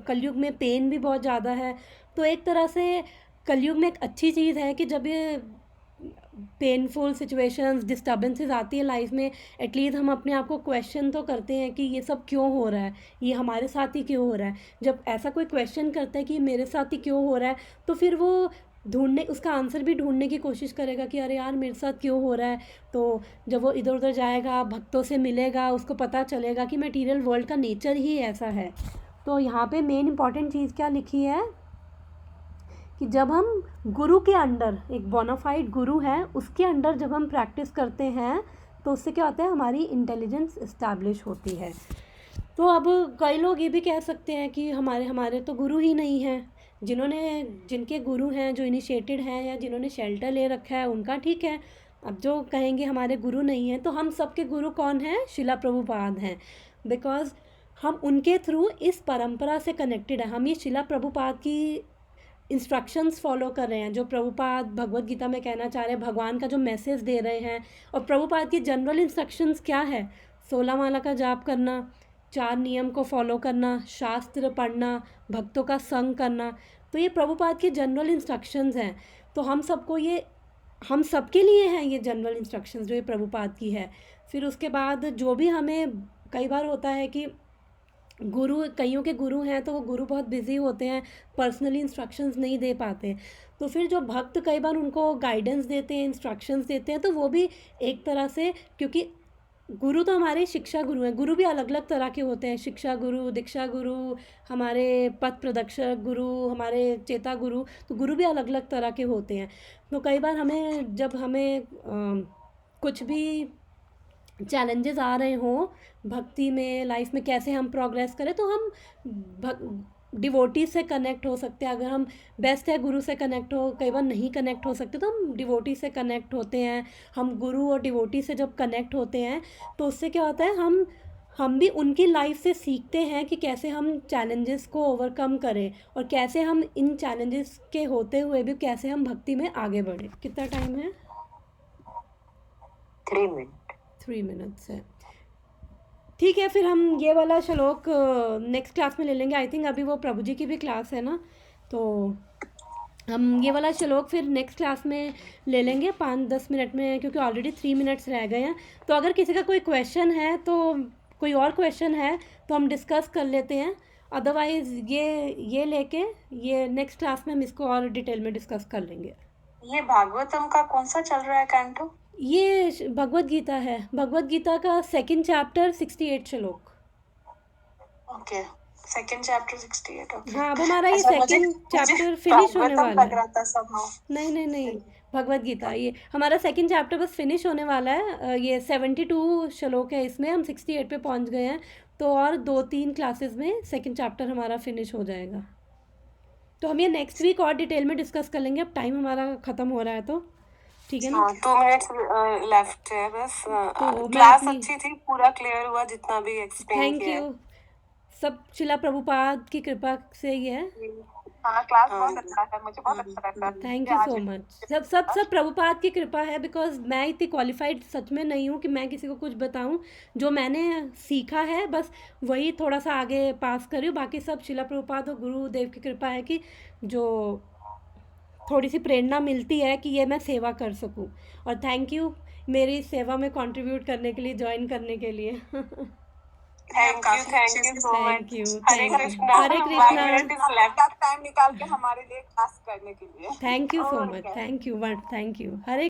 कलयुग में पेन भी बहुत ज़्यादा है। तो एक तरह से कलयुग में एक अच्छी चीज़ है कि जब ये पेनफुल सिचुएशंस, डिस्टर्बेंसेस आती है लाइफ में, एटलीस्ट हम अपने आप को क्वेश्चन तो करते हैं कि ये सब क्यों हो रहा है, ये हमारे साथ ही क्यों हो रहा है। जब ऐसा कोई क्वेश्चन करता है कि मेरे साथ ही क्यों हो रहा है, तो फिर वो उसका आंसर भी ढूंढने की कोशिश करेगा कि अरे यार मेरे साथ क्यों हो रहा है। तो जब वो इधर उधर जाएगा, भक्तों से मिलेगा, उसको पता चलेगा कि मटेरियल वर्ल्ड का नेचर ही ऐसा है। तो यहाँ पे मेन इंपॉर्टेंट चीज़ क्या लिखी है कि जब हम गुरु के अंडर, एक बोनाफाइड गुरु है, उसके अंडर जब हम प्रैक्टिस करते हैं तो उससे क्या होता है, हमारी इंटेलिजेंस इस्टेब्लिश होती है। तो अब कई लोग ये भी कह सकते हैं कि हमारे तो गुरु ही नहीं हैं। जिनके गुरु हैं, जो इनिशिएटेड हैं या जिन्होंने शेल्टर ले रखा है, उनका ठीक है। अब जो कहेंगे हमारे गुरु नहीं हैं, तो हम सबके गुरु कौन हैं? शिला प्रभुपाद हैं। बिकॉज हम उनके थ्रू इस परंपरा से कनेक्टेड हैं। हम ये शिला प्रभुपाद की इंस्ट्रक्शंस फॉलो कर रहे हैं, जो प्रभुपाद भगवत गीता में कहना चाह रहे हैं, भगवान का जो मैसेज दे रहे हैं। और प्रभुपाद की जनरल इंस्ट्रक्शंस क्या है? 16 माला का जाप करना, 4 नियम को फॉलो करना, शास्त्र पढ़ना, भक्तों का संग करना। तो ये प्रभुपाद के जनरल इंस्ट्रक्शंस हैं। तो हम सबके लिए हैं ये जनरल इंस्ट्रक्शंस जो ये प्रभुपाद की है। फिर उसके बाद जो भी हमें कई बार होता है कि कईयों के गुरु हैं तो वो गुरु बहुत बिजी होते हैं, पर्सनली इंस्ट्रक्शंस नहीं दे पाते। तो फिर जो भक्त कई बार उनको गाइडेंस देते हैं, इंस्ट्रक्शंस देते हैं, तो वो भी एक तरह से, क्योंकि गुरु तो हमारे शिक्षा गुरु हैं। गुरु भी अलग अलग तरह के होते हैं, शिक्षा गुरु, दीक्षा गुरु, हमारे पथ प्रदर्शक गुरु, हमारे चेता गुरु। तो गुरु भी अलग अलग तरह के होते हैं। तो कई बार जब हमें कुछ भी चैलेंजेस आ रहे हों भक्ति में, लाइफ में, कैसे हम प्रोग्रेस करें, तो हम डिवोटी से कनेक्ट हो सकते हैं। अगर हम बेस्ट है गुरु से कनेक्ट हो, कई बार नहीं कनेक्ट हो सकते, तो हम डिवोटी से कनेक्ट होते हैं। हम गुरु और डिवोटी से जब कनेक्ट होते हैं तो उससे क्या होता है, हम भी उनकी लाइफ से सीखते हैं कि कैसे हम चैलेंजेस को ओवरकम करें, और कैसे हम इन चैलेंजेस के होते हुए भी कैसे हम भक्ति में आगे बढ़ें। कितना टाइम है? 3 मिनट्स है। ठीक है, फिर हम ये वाला श्लोक नेक्स्ट क्लास में ले लेंगे। आई थिंक अभी वो प्रभु जी की भी क्लास है ना, तो हम ये वाला श्लोक फिर नेक्स्ट क्लास में ले लेंगे 5-10 मिनट में, क्योंकि ऑलरेडी 3 मिनट्स रह गए हैं। तो अगर किसी का कोई क्वेश्चन है, तो कोई और क्वेश्चन है तो हम डिस्कस कर लेते हैं। अदरवाइज़ ये लेके ये नेक्स्ट क्लास में हम इसको और डिटेल में डिस्कस कर लेंगे। ये भागवतम का कौन सा चल रहा है कैंटो? ये भगवत गीता है, भगवत गीता का 2nd चैप्टर 68 श्लोक। Okay, 2nd chapter 68। ओके, हाँ, अब हमारा ये अच्छा, 2nd चैप्टर फिनिश होने वाला है। लग रहा था somehow। नहीं, भगवत गीता, ये हमारा सेकंड चैप्टर बस फिनिश होने वाला है। ये 72 श्लोक है, इसमें हम 68 पे पहुंच गए हैं, तो और 2-3 क्लासेस में सेकंड चैप्टर हमारा फिनिश हो जाएगा। तो हम ये नेक्स्ट वीक और डिटेल में डिस्कस कर लेंगे, अब टाइम हमारा ख़त्म हो रहा है, तो ठीक है ना। हाँ 2 मिनट्स लेफ्ट है बस। तो मैं क्लास अपनी अच्छी थी, पूरा क्लियर हुआ जितना भी एक्सप्लेन थैंक किया है। यू, सब शिला प्रभुपाद की कृपा से ही है। हाँ क्लास हाँ बहुत अच्छा है, मुझे बहुत अच्छा लगता है थैंक कि यू आज सो मच। सब प्रभुपाद की कृपा है, बिकॉज मैं इतनी क्वालिफाइड सच में नहीं हूँ कि मैं किसी को कुछ बताऊँ। जो मैंने सीखा है बस वही थोड़ा सा आगे पास करी हूँ, बाकी सब शिला प्रभुपाद और गुरुदेव की कृपा है कि जो थोड़ी सी प्रेरणा मिलती है कि ये मैं सेवा कर सकूँ। और थैंक यू मेरी सेवा में कंट्रीब्यूट करने के लिए, ज्वाइन करने के लिए। Thank you so thank much. You, Hare thank you, Krishna. Hare 5 Krishna. Minute is left. Time निकाल के हमारे लिए क्लास करने के लिए थैंक यू सो और मच, क्या। Thank you, thank you, Hare